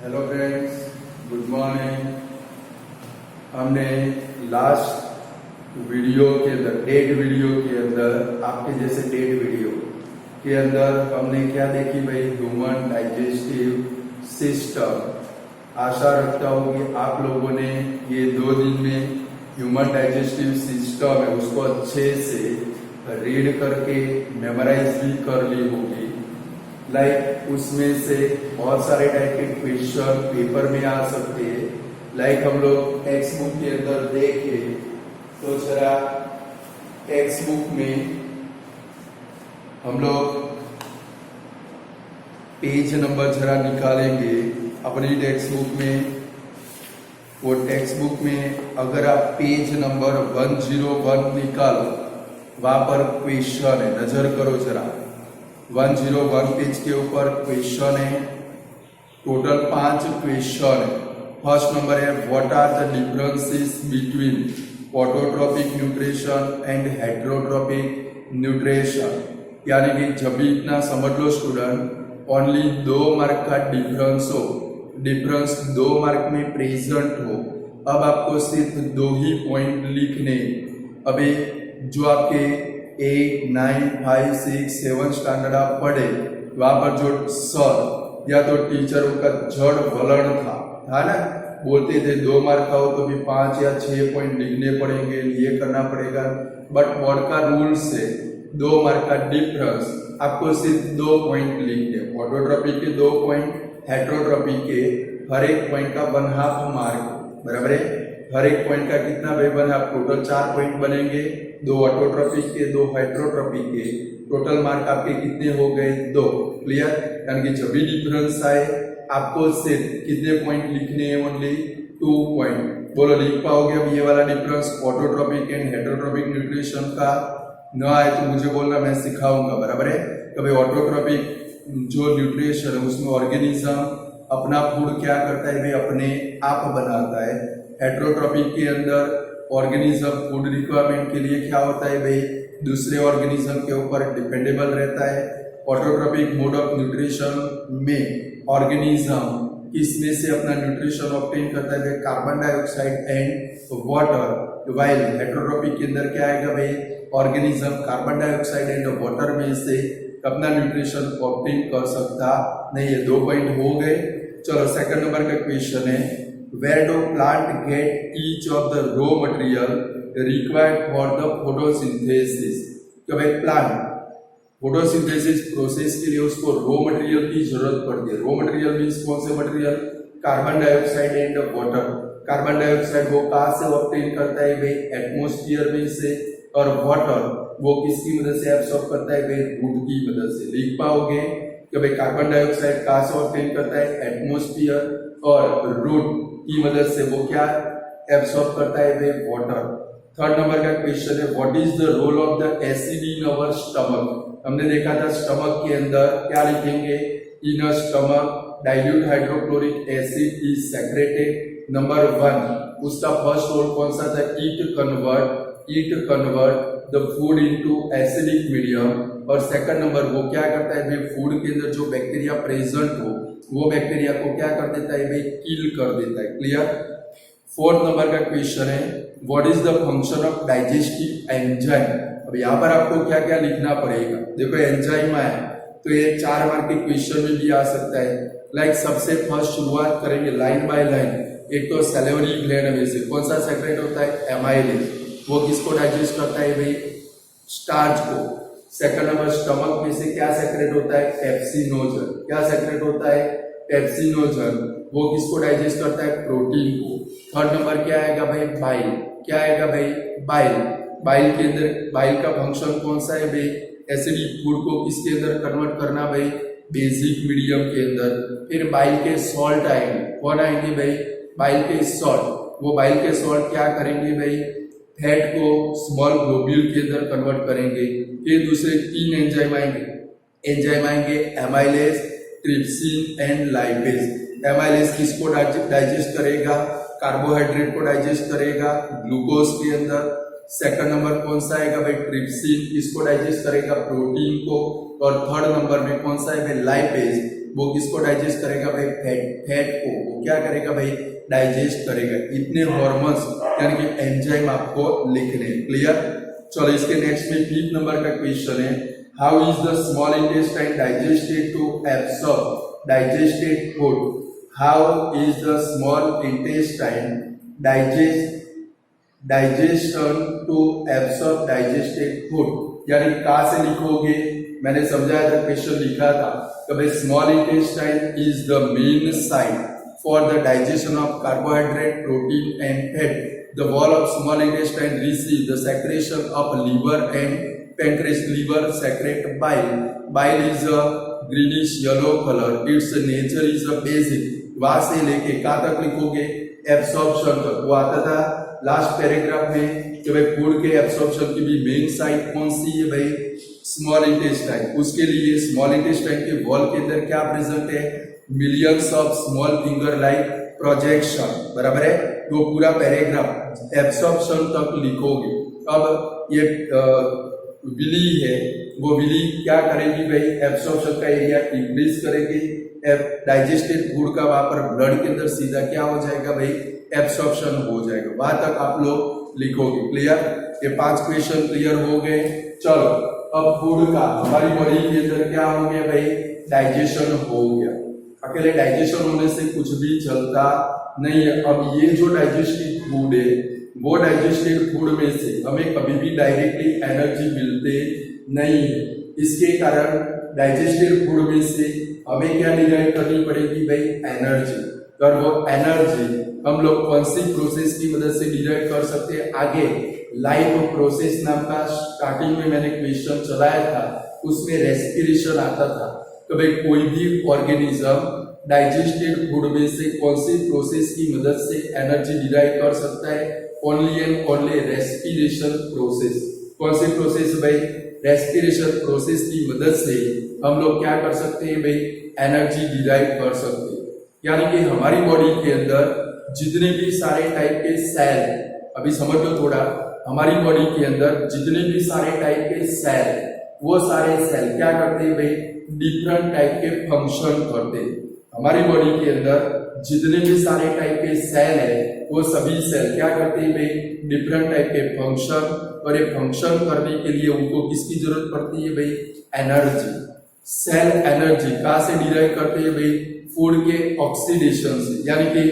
Hello friends, good morning. हमने last video के अंदर डेट वीडियो के अंदर आपके जैसे डेट वीडियो के अंदर हमने क्या देखी भाई, ह्यूमन डाइजेस्टिव सिस्टम। आशा रखता हूँ कि आप लोगों ने ये 2 दिन में ह्यूमन डाइजेस्टिव सिस्टम है उसको अच्छे से रीड करके मेमोराइज भी कर ली होगी। उसमें से बहुत सारे टाइप के क्वेश्चन पेपर में आ सकते हैं। हम लोग टेक्स्ट बुक के अंदर देखें तो जरा टेक्स्ट बुक में हम लोग पेज नंबर जरा निकालेंगे अपनी टेक्स्ट बुक में। वो टेक्स्ट बुक में अगर आप पेज नंबर 101 निकालो, वहां पर क्वेश्चन है, नजर करो जरा। 101 पेज के ऊपर क्वेश्चन है, टोटल 5 क्वेश्चन है। फर्स्ट नंबर है, what are the differences between autotropic nutrition and heterotropic nutrition. यानी कि जब भी इतना समझ लो स्टूडेंट, ओनली 2 मार्क का डिफरेंस हो, डिफरेंस 2 मार्क में प्रेजेंट हो। अब आपको सिर्फ 2 ही पॉइंट लिखने। अभी जो आपके 8, 9, 5, 6, 7 स्टैंडर्ड आप पढ़े, वहां पर जो सर या तो टीचर उनका जड़ वलन था ना, बोलते थे 2 मार्क का हो तो भी 5 या 6 पॉइंट लिखने पड़ेंगे, ये करना पड़ेगा। बट बोर्ड का रूल से 2 मार्क का डिफरेंस आपको सिर्फ 2 पॉइंट लिखने। ऑटोट्रोपिक के 2 पॉइंट, हेटेरोट्रोपिक के हर एक पॉइंट का 1/2 मार्क, बराबर है। हर एक पॉइंट का कितना भाई 1/2, टोटल 4 पॉइंट बनेंगे। 2 ऑटोट्रोपिक के, 2 हेटेरोट्रोपिक के, टोटल मार्क आपके कितने हो गए 2। क्लियर। यानी कि जब भी डिफरेंस आए आपको सिर्फ कितने पॉइंट लिखने हैं, ओनली 2 पॉइंट। बोलो लिख पाओगे अब ये वाला difference autotrophic and heterotropic nutrition का? न आए तो मुझे बोलना, मैं सिखाऊंगा, बराबर है। कभी ऑटोट्रोपिक जो न्यूट्रिशन है उसमें ऑर्गेनिज्म अपना फूड क्या करता है भाई, अपने आप बनाता है। हेटेरोट्रोपिक के अंदर ऑर्गेनिज्म फूड रिक्वायरमेंट के लिए क्या होता है भाई, दूसरे ऑर्गेनिज्म के ऊपर डिपेंडेबल रहता है। ऑटोट्रोपिक मोड ऑफ न्यूट्रिशन में ऑर्गेनिज्म इसमें से अपना न्यूट्रिशन ऑब्टेन करता है, carbon dioxide and water. While heterotropic के अंदर क्या आएगा भाई, organism carbon dioxide and water में से अपना न्यूट्रिशन ऑब्टेन कर सकता नहीं है। 2 पॉइंट हो गए। चलो सेकंड नंबर का क्वेश्चन है, where do plant get each of the raw material required for the photosynthesis। तो भाई प्लांट फोटोसिंथेसिस प्रोसेस के लिए उसको रॉ मटेरियल की जरूरत पड़ती है। रॉ मटेरियल मीन्स कौन से material, carbon dioxide and water. Carbon dioxide वो कहाँ से ऑब्टेन करता है भाई, एटमॉस्फेयर में से। और वाटर वो किसकी मदद से एब्सॉर्ब करता है भाई, रूट की मदद से। लिख पाओगे कि भाई कार्बन डाइऑक्साइड कहाँ से ऑब्टेन करता है, एटमॉस्फेयर, और रूट की मदद से वो क्या एब्सॉर्ब करता है भाई, वाटर। थर्ड नंबर का क्वेश्चन है, what is the role of the acid in our stomach. हमने देखा था स्टमक के अंदर क्या लिखेंगे, in a stomach dilute hydrochloric acid is secreted. Number 1 उसका फर्स्ट रोल कौन सा था, it convert the food into acidic medium. और सेकंड नंबर वो क्या करता है भाई, फूड के अंदर जो बैक्टीरिया प्रेजेंट हो वो बैक्टीरिया को क्या कर देता है भाई, किल कर देता है। क्लियर। फोर्थ नंबर का क्वेश्चन है, what is the function of digestive enzyme. अब यहाँ पर आपको क्या क्या लिखना पड़ेगा। देखो एंजाइम है तो ये 4 मार्क के क्वेश्चन में भी आ सकता है। सबसे फर्स्ट शुरुआत करेंगे लाइन बाय लाइन। एक तो सैलिवरी ग्लैंड में से कौन सा सेक्रेट होता है, एमाइलेज। वो किसको डाइजेस्ट करता है भाई, स्टार्च को। सेकंड नंबर स्टमक में से क्या सेक्रेट होता है, पेप्सिनोजन। क्या सेक्रेट होता है, पेप्सिनोजन। वो किसको डाइजेस्ट करता है, प्रोटीन को। थर्ड नंबर क्या आएगा भाई, बाइल। क्या आएगा भाई, बाइल। बाइल के अंदर बाइल का फंक्शन कौन सा है भाई, एसिडिक फूड को किसके अंदर कन्वर्ट करना भाई, बेसिक मीडियम के अंदर। फिर बाइल के सॉल्ट आएंगे, कौन आएंगे भाई, बाइल के सॉल्ट। वो बाइल के सॉल्ट क्या करेंगे भाई, फैट को स्मॉल ग्लोब्यूल के अंदर कन्वर्ट करेंगे। फिर दूसरे 3 एंजाइम आएंगे, amylase, trypsin and lipase. Amylase किसको डाइजेस्ट करेगा, कार्बोहाइड्रेट को डाइजेस्ट करेगा ग्लूकोज के अंदर। सेकंड नंबर कौन सा आएगा भाई, ट्रिप्सिन, किसको डाइजेस्ट करेगा, प्रोटीन को। और थर्ड नंबर में कौन सा है भाई, लाइपेज, वो किसको डाइजेस्ट करेगा भाई? फैट को। वो क्या करेगा भाई? डाइजेस्ट करेगा। इतने हॉर्मोन्स यानी कि एंजाइम आपको लिखने। क्लियर? चलो इसके नेक्स्ट में 5th नंबर का क्वेश्चन है, how is the small intestine digested to absorb digested food? How is the small intestine digestion to absorb digested food? यानी कहां से लिखोगे? मैंने समझाया था, क्वेश्चन लिखा था कि भाई small intestine is the main site for the digestion of carbohydrate, protein and fat. The wall of small intestine receives the secretion of liver and pancreas. Liver secrete bile. Bile is a greenish yellow color. Its nature is a basic. वहां से लेके कहाँ तक लिखोगे? Absorption तक। वो आता था लास्ट पैराग्राफ में कि भाई फूड के एब्सॉर्प्शन की भी मेन साइट कौन सी है भाई? Small intestine. उसके लिए स्मॉल इंटेस्टाइन के वॉल के अंदर क्या प्रेजेंट है? Millions of small finger like projection. बराबर है? तो पूरा पैराग्राफ एब्सॉर्प्शन तक लिखोगे। अब ये विली है, वो विली क्या करेगी भाई? एब्सॉर्प्शन का एरिया इंक्रीज करेगी। डाइजेस्टेड फूड का वहां पर ब्लड के अंदर सीधा क्या हो जाएगा भाई? एब्सॉर्प्शन हो जाएगा। वहां तक आप लोग लिखोगे। क्लियर? ये 5 क्वेश्चन क्लियर हो गए। चलो अब फूड का हमारी बॉडी के अंदर क्या हो गया भाई? डाइजेशन हो गया। अकेले डाइजेशन होने से कुछ भी चलता नहीं है। अब ये जो डाइजेस्टेड फूड है, वो डाइजेस्टेड फूड में से हमें कभी भी डायरेक्टली एनर्जी मिलते नहीं है। इसके कारण डाइजेस्टेड फूड में से हमें क्या डिराइव करनी पड़ेगी भाई? एनर्जी। और वो एनर्जी हम लोग कौन सी प्रोसेस की मदद से डिराइव कर सकते हैं? आगे लाइफ प्रोसेस नाम का स्टार्टिंग में मैंने क्वेश्चन चलाया था, उसमें रेस्पिरेशन आता था। तो भाई कोई भी ऑर्गेनिज्म डाइजेस्टेड फूड में से कौन सी प्रोसेस की मदद से एनर्जी डिराइव कर सकता है? Only and only respiration process. कौन सी प्रोसेस भाई? रेस्पिरेशन प्रोसेस की मदद से हम लोग क्या कर सकते हैं भाई? एनर्जी डिराइव कर सकते हैं। यानी कि हमारी बॉडी के अंदर जितने भी सारे टाइप के सेल, अभी समझ लो थोड़ा, हमारी बॉडी के अंदर जितने भी सारे टाइप के सेल, वो सारे सेल क्या करते हैं भाई? डिफरेंट टाइप के फंक्शन करते हैं। हमारी बॉडी के अंदर जितने भी सारे टाइप के सेल है, वो सभी सेल क्या करते हैं भाई? डिफरेंट टाइप के फंक्शन। और ये फंक्शन करने के लिए उनको किसकी जरूरत पड़ती है भाई? एनर्जी। सेल एनर्जी कहां से डिराइव करते हैं भाई? फूड के ऑक्सीडेशन से। यानी कि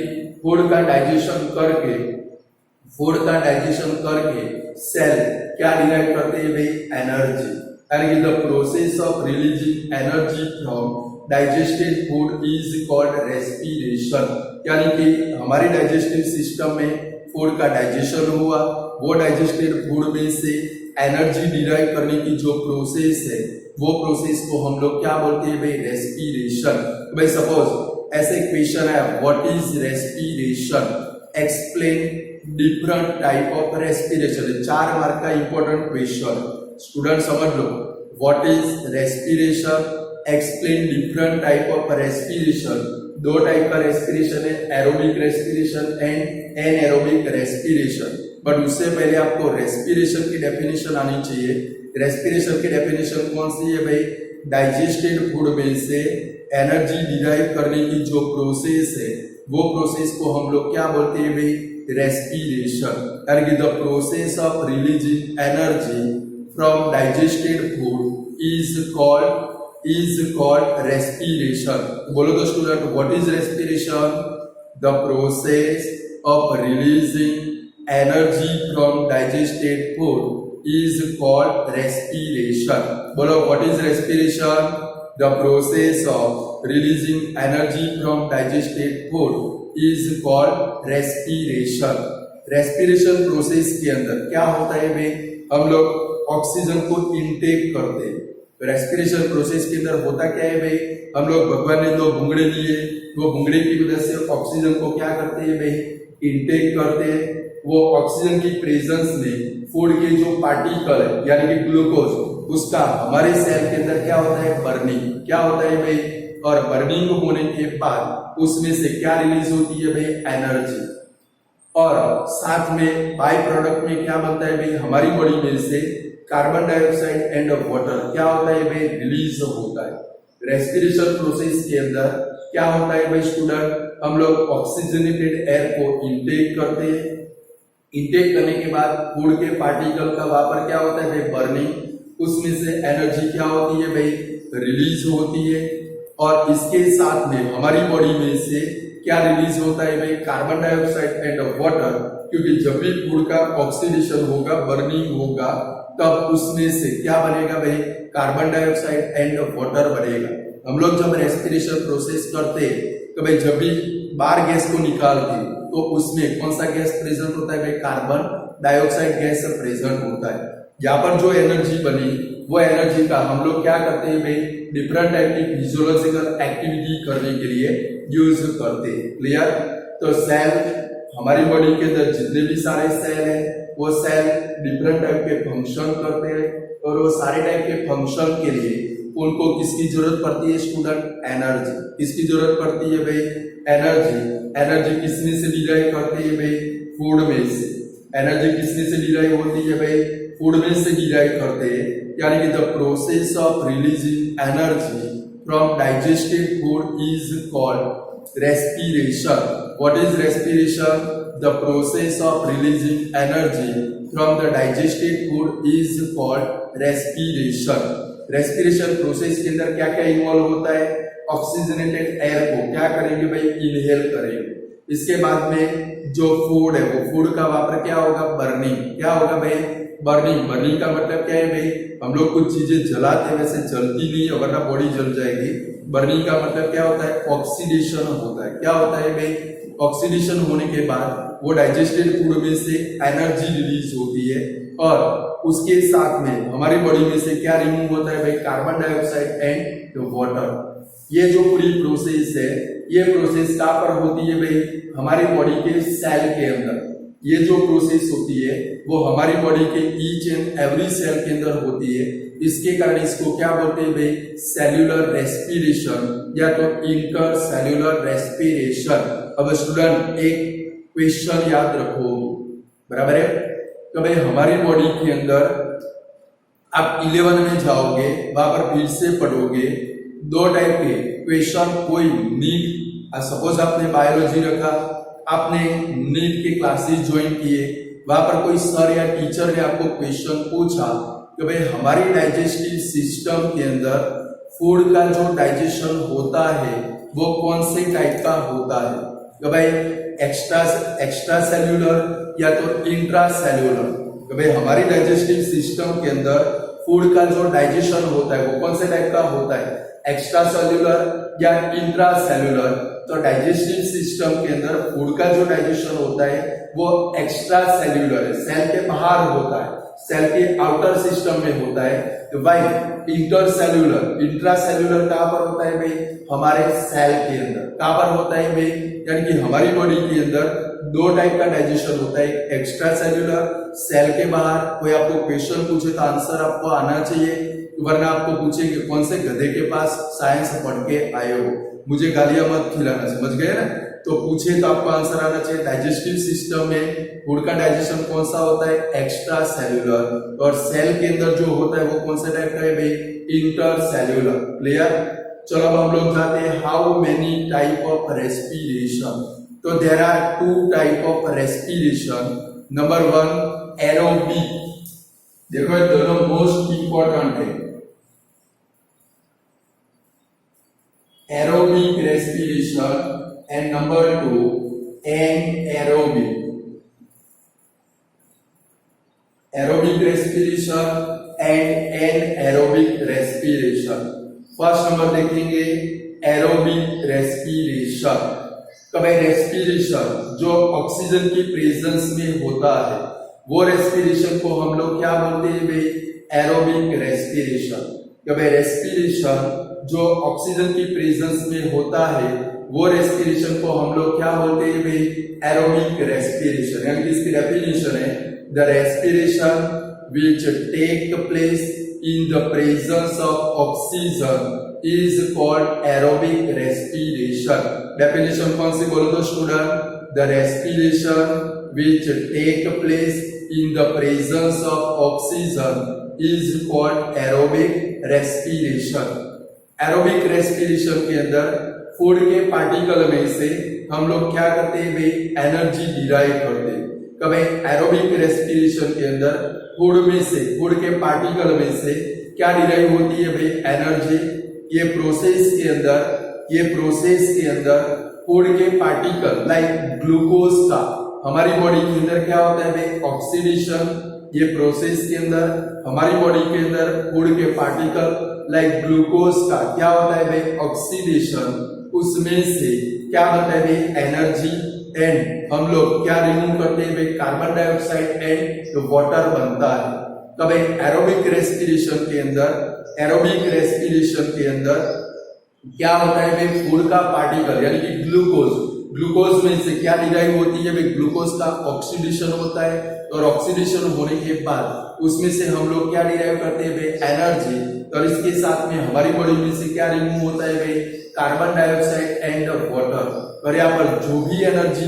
फूड का डाइजेशन करके सेल क्या डिराइव करते हैं भाई? Energy. And the process of releasing energy from digested food is called respiration. यानी कि हमारे डाइजेस्टिव सिस्टम में फूड का डाइजेशन हुआ, वो डाइजेस्टेड फूड में से एनर्जी डिराइव करने की जो प्रोसेस है, वो प्रोसेस को हम लोग क्या बोलते हैं भाई? रेस्पिरेशन। भाई सपोज ऐसे क्वेश्चन है, what is respiration? Explain different type of respiration. 4 mark का इंपॉर्टेंट क्वेश्चन। स्टूडेंट समझ लो, what is respiration? Explain different type of respiration. 2 type का रेस्पिरेशन है, aerobic respiration and anaerobic respiration. But उससे पहले आपको रेस्पिरेशन की डेफिनेशन आनी चाहिए। रेस्पिरेशन की डेफिनेशन कौन सी है भाई? डाइजेस्टेड फूड में से एनर्जी डिराइव करने की जो प्रोसेस है, वो प्रोसेस को हम लोग क्या बोलते हैं भाई? रेस्पिरेशन। यानी कि the process of releasing energy from digested food is called respiration. बोलो तो student, what is respiration? The process of releasing energy from digested food is called respiration. बोलो, what is respiration? The process of releasing energy from digested food is called respiration. respiration process के अंदर क्या होता है भाई? हम लोग oxygen को इनटेक करते हैं। तो रेस्पिरेशन प्रोसेस के अंदर होता क्या है भाई? हम लोग भगवान ने 2 भूंगड़े दिए, वो भूंगड़े की वजह से ऑक्सीजन को क्या करते हैं भाई? इनटेक करते हैं। वो ऑक्सीजन की प्रेजेंस में फूड के जो पार्टिकल है यानी कि ग्लूकोज, उसका हमारे सेल के अंदर क्या होता है? बर्निंग। क्या होता है भाई? और बर्निंग होने के बाद उसमें से क्या रिलीज होती है भाई? एनर्जी। और साथ में बाय प्रोडक्ट में क्या बनता है भाई? हमारी बॉडी में से कार्बन डाइऑक्साइड एंड वाटर क्या होता है भाई? रिलीज होता है। रेस्पिरेशन प्रोसेस के अंदर क्या होता है भाई स्टूडेंट, हम लोग ऑक्सीजनेटेड एयर को इनटेक करते हैं। इनटेक करने के बाद फूड के पार्टिकल का वहां पर क्या होता है भाई बर्निंग, उसमें से एनर्जी क्या होती है भाई रिलीज होती है। और इसके साथ में हमारी बॉडी में से क्या रिलीज होता है भाई कार्बन डाइऑक्साइड एंड वाटर, क्योंकि जब भी फूड का ऑक्सीडेशन होगा बर्निंग होगा तब उसमें से क्या बनेगा भाई कार्बन डाइऑक्साइड एंड वाटर बनेगा। हम लोग जब रेस्पिरेशन प्रोसेस करते हैं तो भाई जब भी बाहर गैस को निकालते हैं तो उसमें कौन सा गैस प्रेजेंट होता है भाई कार्बन डाइऑक्साइड गैस प्रेजेंट होता है। यहाँ पर जो एनर्जी बनी वो एनर्जी का हम लोग क्या करते हैं भाई डिफरेंट टाइप की फिजियोलॉजिकल एक्टिविटी करने के लिए यूज करते हैं। क्लियर। तो सेल, हमारी बॉडी के अंदर जितने भी सारे सेल हैं वो सेल डिफरेंट टाइप के फंक्शन करते हैं और वो सारे टाइप के फंक्शन के लिए उनको किसकी जरूरत पड़ती है स्टूडेंट, एनर्जी। किसकी जरूरत पड़ती है भाई एनर्जी। एनर्जी किसमें से डिराइव करते हैं भाई फूड में से। एनर्जी किसमें से डिराइव होती है भाई फूड में से डिराइव करते हैं, यानी कि the process of releasing energy from digested food is called respiration. What is respiration? The process of releasing energy from the digested food is called respiration. Respiration process के अंदर क्या क्या इन्वॉल्व होता है, ऑक्सीजनेटेड एयर को क्या करेंगे भाई इनहेल करेंगे। इसके बाद में जो फूड है वो फूड का वहां पर क्या होगा बर्निंग। क्या होगा भाई बर्निंग। बर्निंग का मतलब क्या है भाई हम लोग कुछ चीजें जलाते हैं वैसे जलती नहीं है वरना बॉडी जल जाएगी। बर्निंग का मतलब क्या होता है ऑक्सीडेशन होता है। क्या होता है भाई ऑक्सीडेशन होने के बाद वो डाइजेस्टेड फूड में से एनर्जी रिलीज होती है और उसके साथ में हमारी बॉडी में से क्या रिमूव होता है भाई कार्बन डाइऑक्साइड एंड वाटर। ये जो पूरी प्रोसेस है ये प्रोसेस कहां पर होती है भाई हमारी बॉडी के सेल के अंदर। ये जो प्रोसेस होती है वो हमारी बॉडी के ईच एंड एवरी सेल के अंदर होती है। इसके कारण इसको क्या बोलते हैं भाई सेल्यूलर रेस्पिरेशन या तो इंटर सेल्यूलर रेस्पिरेशन। अब स्टूडेंट एक क्वेश्चन याद रखो, बराबर है। तो भाई हमारी बॉडी के अंदर आप 11 में जाओगे वहां पर फिर से पढ़ोगे दो टाइप के क्वेश्चन। कोई नीट, सपोज आपने बायोलॉजी रखा, आपने नीट के क्लासेस ज्वाइन किए, वहां पर कोई सर या टीचर ने आपको क्वेश्चन पूछा कि भाई हमारी डाइजेस्टिव सिस्टम के अंदर फूड का जो डाइजेशन होता है वो कौन से टाइप का होता है, कि भाई एक्स्ट्रा सेल्यूलर या तो इंट्रा सेल्यूलर। कि भाई हमारी डाइजेस्टिव सिस्टम के अंदर फूड का जो डाइजेशन होता है वो कौन से टाइप का होता है, एक्स्ट्रा सेल्यूलर या इंट्रा सेल्यूलर। तो डाइजेस्टिव सिस्टम के अंदर फूड का जो डाइजेशन होता है वो एक्स्ट्रा सेल्यूलर है, सेल के बाहर होता है, सेल के आउटर सिस्टम में होता है। तो भाई इंटर सेल्यूलर, इंट्रा सेल्यूलर कहां पर होता है भाई हमारे सेल के अंदर। कहां पर होता है भाई, यानी कि हमारी बॉडी के अंदर दो टाइप का डाइजेशन होता है, एक्स्ट्रा सेल्यूलर सेल के बाहर। कोई आपको क्वेश्चन पूछे तो आंसर आपको आना चाहिए, वरना आपको पूछेंगे कौन से गधे के पास साइंस पढ़ के आए हो, मुझे गालियां मत खिलाना, समझ गए ना। तो पूछे तो आपको आंसर आना चाहिए। डाइजेस्टिव सिस्टम में फूड का डाइजेशन कौन सा होता है, एक्स्ट्रा सेल्यूलर, और सेल के अंदर जो होता है वो कौन सा टाइप का है भाई, इंटर सेल्यूलर। क्लियर। चलो अब हम लोग जाते हैं how many type of respiration. तो there are 2 type of respiration. Number 1 aerobic, देखो ये दोनों मोस्ट इंपॉर्टेंट है। Aerobic respiration and number 2 anaerobic. Aerobic respiration and anaerobic respiration. First number देखेंगे एरोबिक रेस्पिरेशन। तो भाई रेस्पिरेशन जो ऑक्सीजन की प्रेजेंस में होता है वो रेस्पिरेशन को हम लोग क्या बोलते हैं भाई, एरोबिक रेस्पिरेशन। तो भाई रेस्पिरेशन जो ऑक्सीजन की प्रेजेंस में होता है वो रेस्पिरेशन को हम लोग क्या बोलते हैं भाई, एरोबिक रेस्पिरेशन। यानी कि इसकी डेफिनेशन है the respiration which take place in the presence of oxygen is called aerobic respiration. Definition कौन सी बोलो तो student, the respiration which take place in the presence of oxygen is called aerobic respiration. Aerobic respiration के अंदर food के particle में से हम लोग क्या करते हैं भाई, एनर्जी डिराइव करते हैं। कभी एरोबिक रेस्पिरेशन के अंदर फूड में से, फूड के पार्टिकल में से क्या डिराइव होती है भाई, एनर्जी। ये प्रोसेस के अंदर फूड के पार्टिकल लाइक ग्लूकोज का हमारी बॉडी के अंदर क्या होता है भाई, ऑक्सीडेशन। ये प्रोसेस के अंदर हमारी बॉडी के अंदर फूड के पार्टिकल लाइक ग्लूकोज का क्या होता है भाई, ऑक्सीडेशन। उसमें से क्या होता है भाई, एनर्जी। एंड हम लोग क्या रिमूव करते हैं भाई, कार्बन डाइऑक्साइड एंड तो वाटर बनता है। कभी एरोबिक रेस्पिरेशन के अंदर क्या होता है भाई, फूड का पार्टिकल यानी कि ग्लूकोज में से क्या डिराइव होती है भाई, ग्लूकोज का ऑक्सीडेशन होता है। और ऑक्सीडेशन होने के बाद उसमें से हम लोग क्या डिराइव करते हैं भाई, एनर्जी। और इसके साथ में हमारी बॉडी में से क्या रिमूव होता है भाई, कार्बन डाइऑक्साइड एंड वाटर। और यहाँ पर जो भी एनर्जी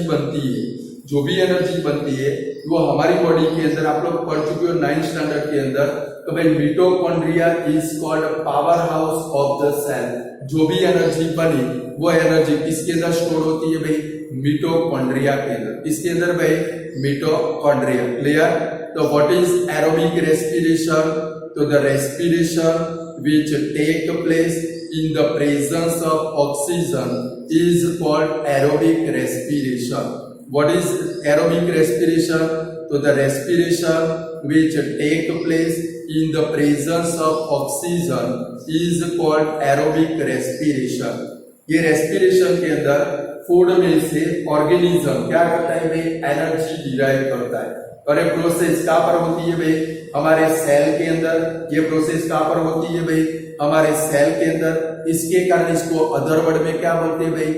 बनती है वो हमारी बॉडी के अंदर, आप लोग पढ़ चुके हो 9th स्टैंडर्ड के अंदर, तो भाई mitochondria is called power house of the cell. जो भी एनर्जी बनी वो एनर्जी किसके अंदर स्टोर होती है भाई, मिटोकॉन्ड्रिया के अंदर। किसके अंदर भाई, मिटोकॉन्ड्रिया। क्लियर। तो व्हाट इज एरोबिक रेस्पिरेशन? तो the respiration which take place in the presence of oxygen is called aerobic respiration. What is aerobic respiration? So the respiration which take place in the presence of oxygen is called aerobic respiration. ये respiration के अंदर food में से organism क्या करता है भाई, energy derive करता है। और ये प्रोसेस कहाँ पर होती है भाई, हमारे सेल के अंदर। ये प्रोसेस कहाँ पर होती है भाई, हमारे सेल के अंदर। इसके कारण इसको अदर वर्ड में क्या बोलते हैं भाई,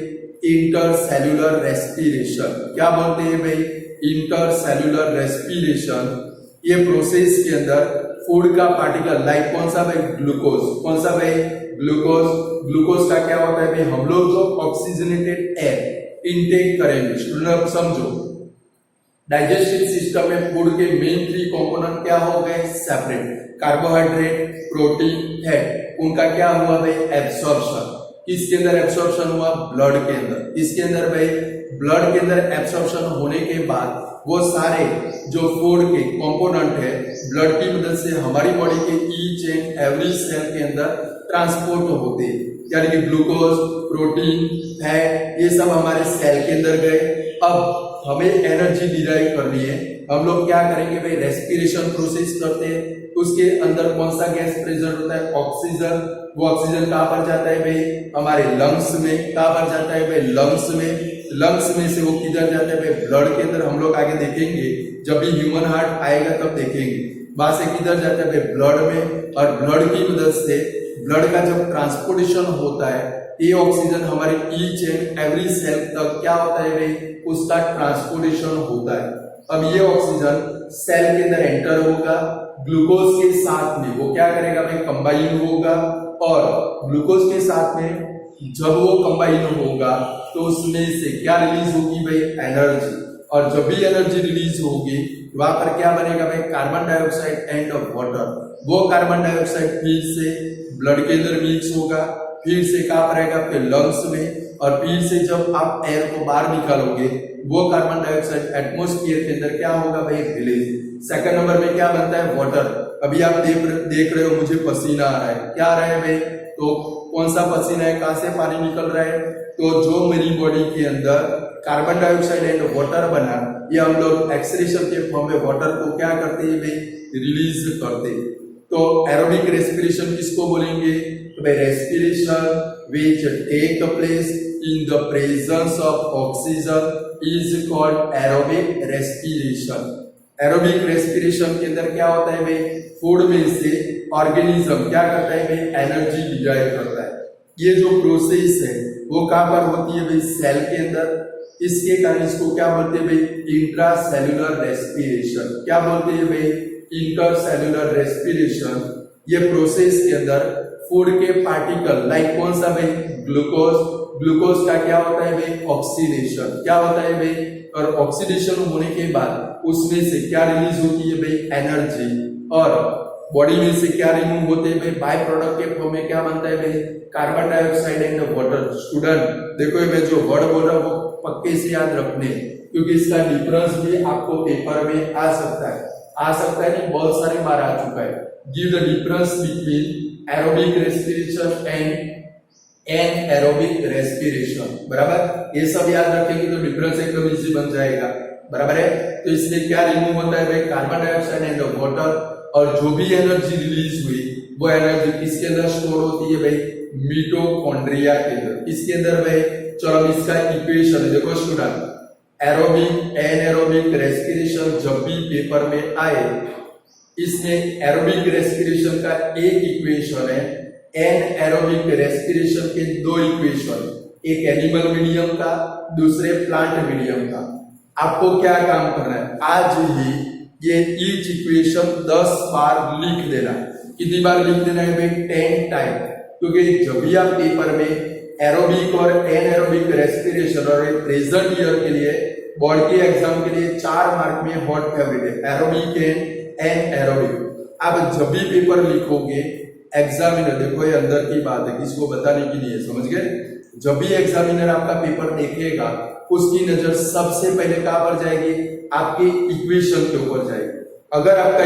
इंटरसेल्यूलर रेस्पिरेशन। क्या बोलते हैं भाई, इंटरसेल्यूलर रेस्पिरेशन। ये प्रोसेस के अंदर फूड का पार्टिकल लाइक कौन सा भाई, ग्लूकोज। कौन सा भाई, ग्लूकोज का क्या होता है भाई, हम लोग जो ऑक्सीजनेटेड एयर इनटेक करेंगे, स्टूडेंट समझो, डाइजेस्टिव सिस्टम में फूड के मेन 3 कंपोनेंट क्या हो गए, सेपरेट। Carbohydrate, protein, fat. उनका क्या हुआ भाई, एब्सॉर्प्शन। किसके अंदर एब्सॉर्प्शन हुआ, ब्लड के अंदर। इसके अंदर भाई, ब्लड के अंदर एब्सॉर्प्शन होने के बाद वो सारे जो फूड के कंपोनेंट है ब्लड की मदद से हमारी बॉडी के ईच एंड एवरी सेल के अंदर ट्रांसपोर्ट होते हैं। यानी कि ग्लूकोज, प्रोटीन, फैट, ये सब हमारे सेल के अंदर गए। अब हमें एनर्जी डिराइव करनी है, हम लोग क्या करेंगे भाई, रेस्पिरेशन प्रोसेस करते हैं। उसके अंदर कौन सा गैस प्रेजेंट होता है, ऑक्सीजन। वो ऑक्सीजन कहाँ पर जाता है भाई, हमारे लंग्स में। कहाँ पर जाता है भाई, लंग्स में। लंग्स में से वो किधर जाता है भाई, ब्लड के अंदर। हम लोग आगे देखेंगे, जब भी ह्यूमन हार्ट आएगा तब देखेंगे। वहां से किधर जाता है भाई, ब्लड में। और ब्लड की मदद से ब्लड का जब ट्रांसपोर्टेशन होता है, ये ऑक्सीजन हमारे ईच एंड एवरी सेल तक क्या होता है भाई, उसका ट्रांसपोर्टेशन होता है। अब ये ऑक्सीजन सेल के अंदर एंटर होगा, ग्लूकोज के साथ में वो क्या करेगा भाई, कंबाइन होगा। और ग्लूकोज के साथ में जब वो कंबाइन होगा तो उसमें से क्या रिलीज होगी भाई, एनर्जी। और जब भी एनर्जी रिलीज होगी वहां पर क्या बनेगा भाई, कार्बन डाइऑक्साइड एंड वाटर। वो कार्बन डाइऑक्साइड फिर से ब्लड के अंदर मिक्स होगा, फिर से कहाँ पर आएगा आपके लंग्स में। और फिर से जब आप एयर को बाहर निकालोगे वो कार्बन डाइऑक्साइड एटमॉस्फेयर के अंदर क्या होगा भाई, रिलीज। सेकंड नंबर में क्या बनता है, वाटर। अभी आप देख रहे हो मुझे पसीना आ रहा है, क्या आ रहा है भाई, तो कौन सा पसीना है, कहां से पानी निकल रहा है, तो जो मेरी बॉडी के अंदर कार्बन डाइऑक्साइड एंड वाटर बना, ये हम लोग एक्सक्रीशन के फॉर्म में वाटर को क्या करते हैं भाई, रिलीज करते हैं। तो एरोबिक रेस्पिरेशन किसको बोलेंगे, तो भाई respiration which take place in the presence of oxygen is called aerobic respiration. Aerobic respiration के अंदर क्या होता है भाई, फूड में से ऑर्गेनिज्म क्या करता है भाई, एनर्जी डिराइव करता है। ये जो प्रोसेस है वो कहाँ पर होती है भाई, सेल के अंदर। इसके कारण इसको क्या बोलते हैं भाई, इंट्रासेल्युलर रेस्पिरेशन। क्या बोलते हैं भाई, इंटरसेल्युलर रेस्पिरेशन। ये प्रोसेस के अंदर फूड के पार्टिकल लाइक कौन सा भाई, ग्लूकोज का क्या होता है भाई, ऑक्सीडेशन। क्या होता है भाई, और ऑक्सीडेशन होने के बाद उसमें से क्या रिलीज होती है भाई, एनर्जी। और बॉडी में से क्या रिमूव होते हैं भाई, बाय प्रोडक्ट के फॉर्म में क्या बनता है भाई, carbon dioxide and water. Student देखो मैं जो वर्ड बोल रहा हूँ वो पक्के से याद रखने, क्योंकि इसका डिफरेंस भी आपको पेपर में आ सकता है नहीं, बहुत सारे बार आ चुका है। Give the difference between aerobic respiration and anaerobic respiration, बराबर। ये सब याद रखेंगे तो डिफरेंस एकदम इजी बन जाएगा, बराबर है। तो इसलिए क्या रिमूव होता है भाई, कार्बन डाइऑक्साइड एंड वाटर, और जो भी एनर्जी रिलीज हुई वो एनर्जी किसके अंदर स्टोर होती है भाई, मिटोकॉन्ड्रिया के अंदर। इसके अंदर भाई चलो इसका इक्वेशन देखो स्टूडेंट, एरोबिक एनाएरोबिक रेस्पिरेशन जब भी पेपर में आए, इसमें एरोबिक रेस्पिरेशन का एक इक्वेशन है, एनाएरोबिक रेस्पिरेशन के दो इक्वेशन, एक एनिमल मीडियम का, दूसरे प्लांट मीडियम का। आपको क्या काम करना है, आज ही ये ईच इक्वेशन 10 बार लिख देना। कितनी बार लिख देना है भाई, 10 टाइम, क्योंकि जब भी आप पेपर में एरोबिक और एनाएरोबिक रेस्पिरेशन और प्रेजेंट ईयर के लिए बोर्ड के एग्जाम के लिए 4 मार्क में हॉट फेवरेट है एरोबिक एंड एनाएरोबिक। आप जब भी पेपर लिखोगे एग्जामिनर, देखो ये अंदर की बात है, किसको बताने की नहीं है, समझ गए। जब भी एग्जामिनर आपका पेपर देखेगा उसकी नजर सबसे पहले कहां पर जाएगी, आपके इक्वेशन के ऊपर जाएगी। अगर आपका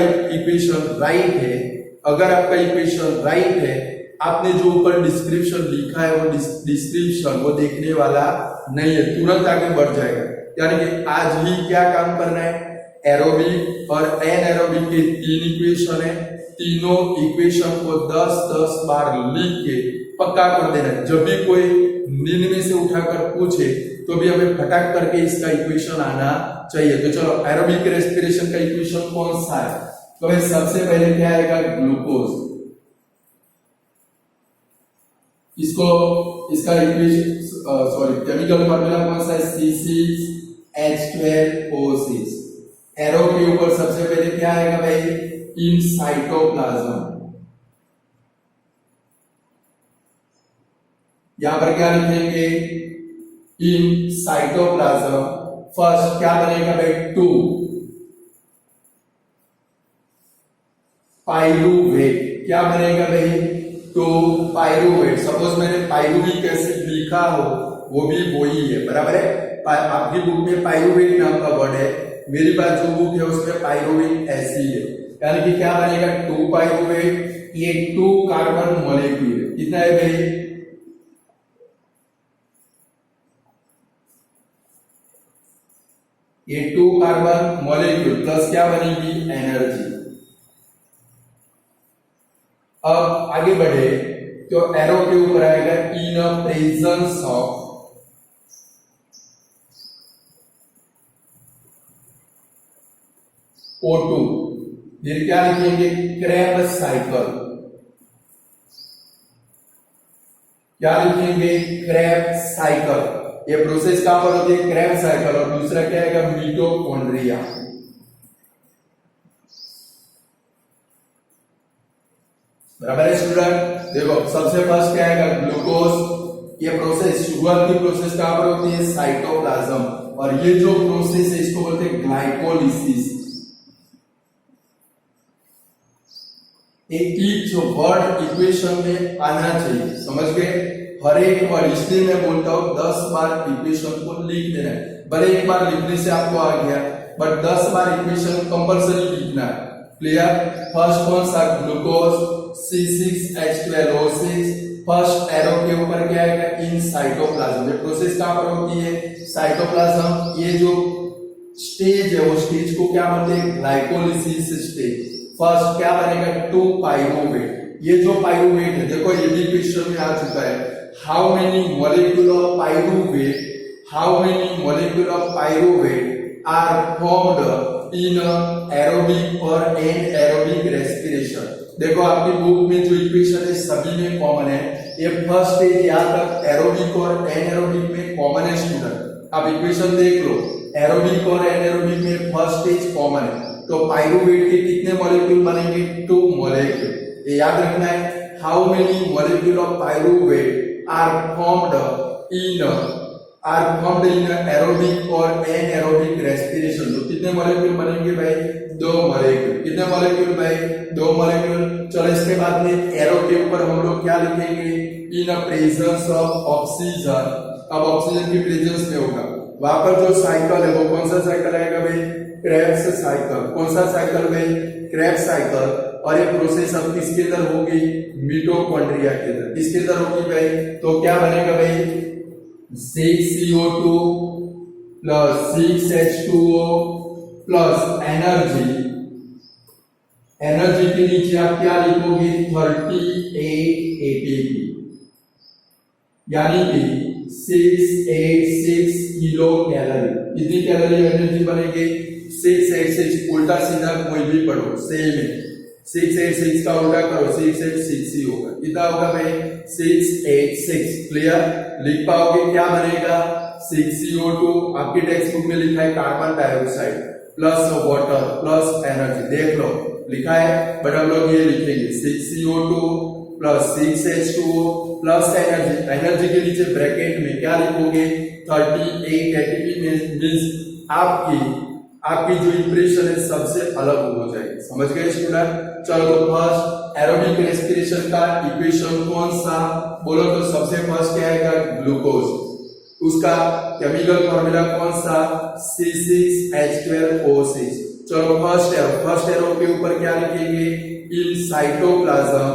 इक्वेशन राइट है, आपने जो ऊपर डिस्क्रिप्शन लिखा है वो डिस्क्रिप्शन वो देखने वाला नहीं है, तुरंत आगे बढ़ जाएगा। यानी कि आज ही क्या काम करना है, एरोबिक और एनाएरोबिक के 3 इक्वेशन है, तीनों इक्वेशन को 10-10 बार लिख के पक्का कर देना है। जब भी कोई नींद में से उठाकर पूछे तो भी हमें फटाक करके इसका इक्वेशन आना चाहिए। तो चलो एरोबिक रेस्पिरेशन का इक्वेशन कौन सा है, तो भाई सबसे पहले क्या आएगा, ग्लूकोज। इसका इक्वेशन केमिकल फॉर्मूला कौन सा है, C6H12O6। एरो के ऊपर सबसे पहले क्या आएगा भाई, इन साइटोप्लाज्म। यहां पर क्या लिखेंगे, इन साइटोप्लाज्म। फर्स्ट क्या बनेगा भाई, 2 पाइरुवेट। क्या बनेगा भाई, 2 पाइरुवेट। सपोज मैंने पाइरुविक एसिड लिखा हो, वो भी वही है, बराबर है। आपकी बुक में पाइरुवेट नाम का वर्ड है, मेरी पास जो बुक है उसमें पाइरुविक एसिड है। यानी कि क्या बनेगा, 2 पाइरुवेट, ये 2 कार्बन मॉलिक्यूल। कितना है भाई, ये 2 कार्बन मॉलिक्यूल प्लस क्या बनेगी, एनर्जी। अब आगे बढ़े तो एरो के ऊपर आएगा इन प्रेजेंस ऑफ O2। फिर क्या लिखेंगे, क्रेब्स साइकिल। क्या लिखेंगे, क्रेब्स साइकिल। ये प्रोसेस कहां पर होती है, क्रेब्स साइकिल। और दूसरा क्या आएगा, मिटोकॉन्ड्रिया। बराबर है स्टूडेंट। देखो सबसे फर्स्ट क्या आएगा, ग्लूकोज। ये प्रोसेस, शुरुआत की प्रोसेस कहां पर होती है, साइटोप्लाज्म। और ये जो प्रोसेस है इसको बोलते हैं ग्लाइकोलिसिस। एक वर्ड इक्वेशन में आना चाहिए, समझ गए। हर एक वर्ड, इसलिए मैं बोलता हूं 10 बार इक्वेशन को लिख देना है। भले एक बार लिखने से आपको आ गया, बट 10 बार इक्वेशन कंपल्सरी लिखना है। क्लियर। फर्स्ट कौन सा, ग्लूकोज, C6H12O6। फर्स्ट एरो के ऊपर क्या आएगा, इन साइटोप्लाज्म। ये प्रोसेस कहां पर होती है, साइटोप्लाज्म। ये जो स्टेज है वो स्टेज को क्या बोलते हैं, ग्लाइकोलिसिस स्टेज। फर्स्ट क्या बनेगा, 2 पाइरुवेट। ये जो पाइरुवेट है, देखो ये भी क्वेश्चन में आ चुका है, how many molecule of pyruvate are formed in aerobic और एनाएरोबिक रेस्पिरेशन। देखो आपकी बुक में जो इक्वेशन है सभी में कॉमन है। ये फर्स्ट स्टेज यहाँ तक एरोबिक और एनाएरोबिक में कॉमन है स्टूडेंट। आप इक्वेशन देख लो, एरोबिक और एनाएरोबिक में फर्स्ट स्टेज कॉमन है। तो पाइरुवेट के कितने मॉलिक्यूल बनेंगे, 2 मॉलिक्यूल। ये याद रखना है, how many molecule of pyruvate are formed in are formed in aerobic और एनारोबिक रेस्पिरेशन। तो कितने मॉलिक्यूल बनेंगे भाई? 2 मॉलिक्यूल। कितने मॉलिक्यूल भाई? 2 मॉलिक्यूल। चलो इसके बाद में एरो के ऊपर हम लोग क्या लिखेंगे? इन प्रेजेंस ऑफ ऑक्सीजन। अब ऑक्सीजन की प्रेजेंस में होगा, वहां पर जो साइकिल है वो कौन सा साइकिल आएगा भाई? Krebs cycle. कौन सा साइकिल भाई? Krebs cycle. और ये प्रोसेस अब किसके अंदर होगी? मिटोकॉन्ड्रिया के अंदर। किसके अंदर होगी भाई? तो क्या बनेगा भाई? 6CO2 plus 6H2O plus energy. Energy के नीचे आप क्या लिखोगे? 38 ATP, यानी कि 686 किलो कैलोरी। कितनी कैलोरी एनर्जी बनेगी? 686। उल्टा सीधा कोई भी पढ़ो सेम है। 686 का उल्टा करो 686 ही होगा। कितना होगा भाई? 686। क्लियर? लिख पाओगे क्या बनेगा? 6CO2 आपकी टेक्स्ट बुक में लिखा है carbon dioxide plus water plus energy. देख लो लिखा है, बट हम लोग ये लिखेंगे 6CO2 plus 6H2O plus energy. Energy के नीचे ब्रैकेट में क्या लिखोगे? 38 ATP मींस आपकी जो इंप्रेशन है सबसे अलग हो जाएगी। समझ गए स्टूडेंट? चलो तो फर्स्ट एरोबिक रेस्पिरेशन का इक्वेशन कौन सा? बोलो तो सबसे फर्स्ट क्या आएगा? ग्लूकोज। उसका केमिकल फॉर्मूला कौन सा? C6H12O6। चलो फर्स्ट एरो के ऊपर क्या लिखेंगे? In cytoplasm.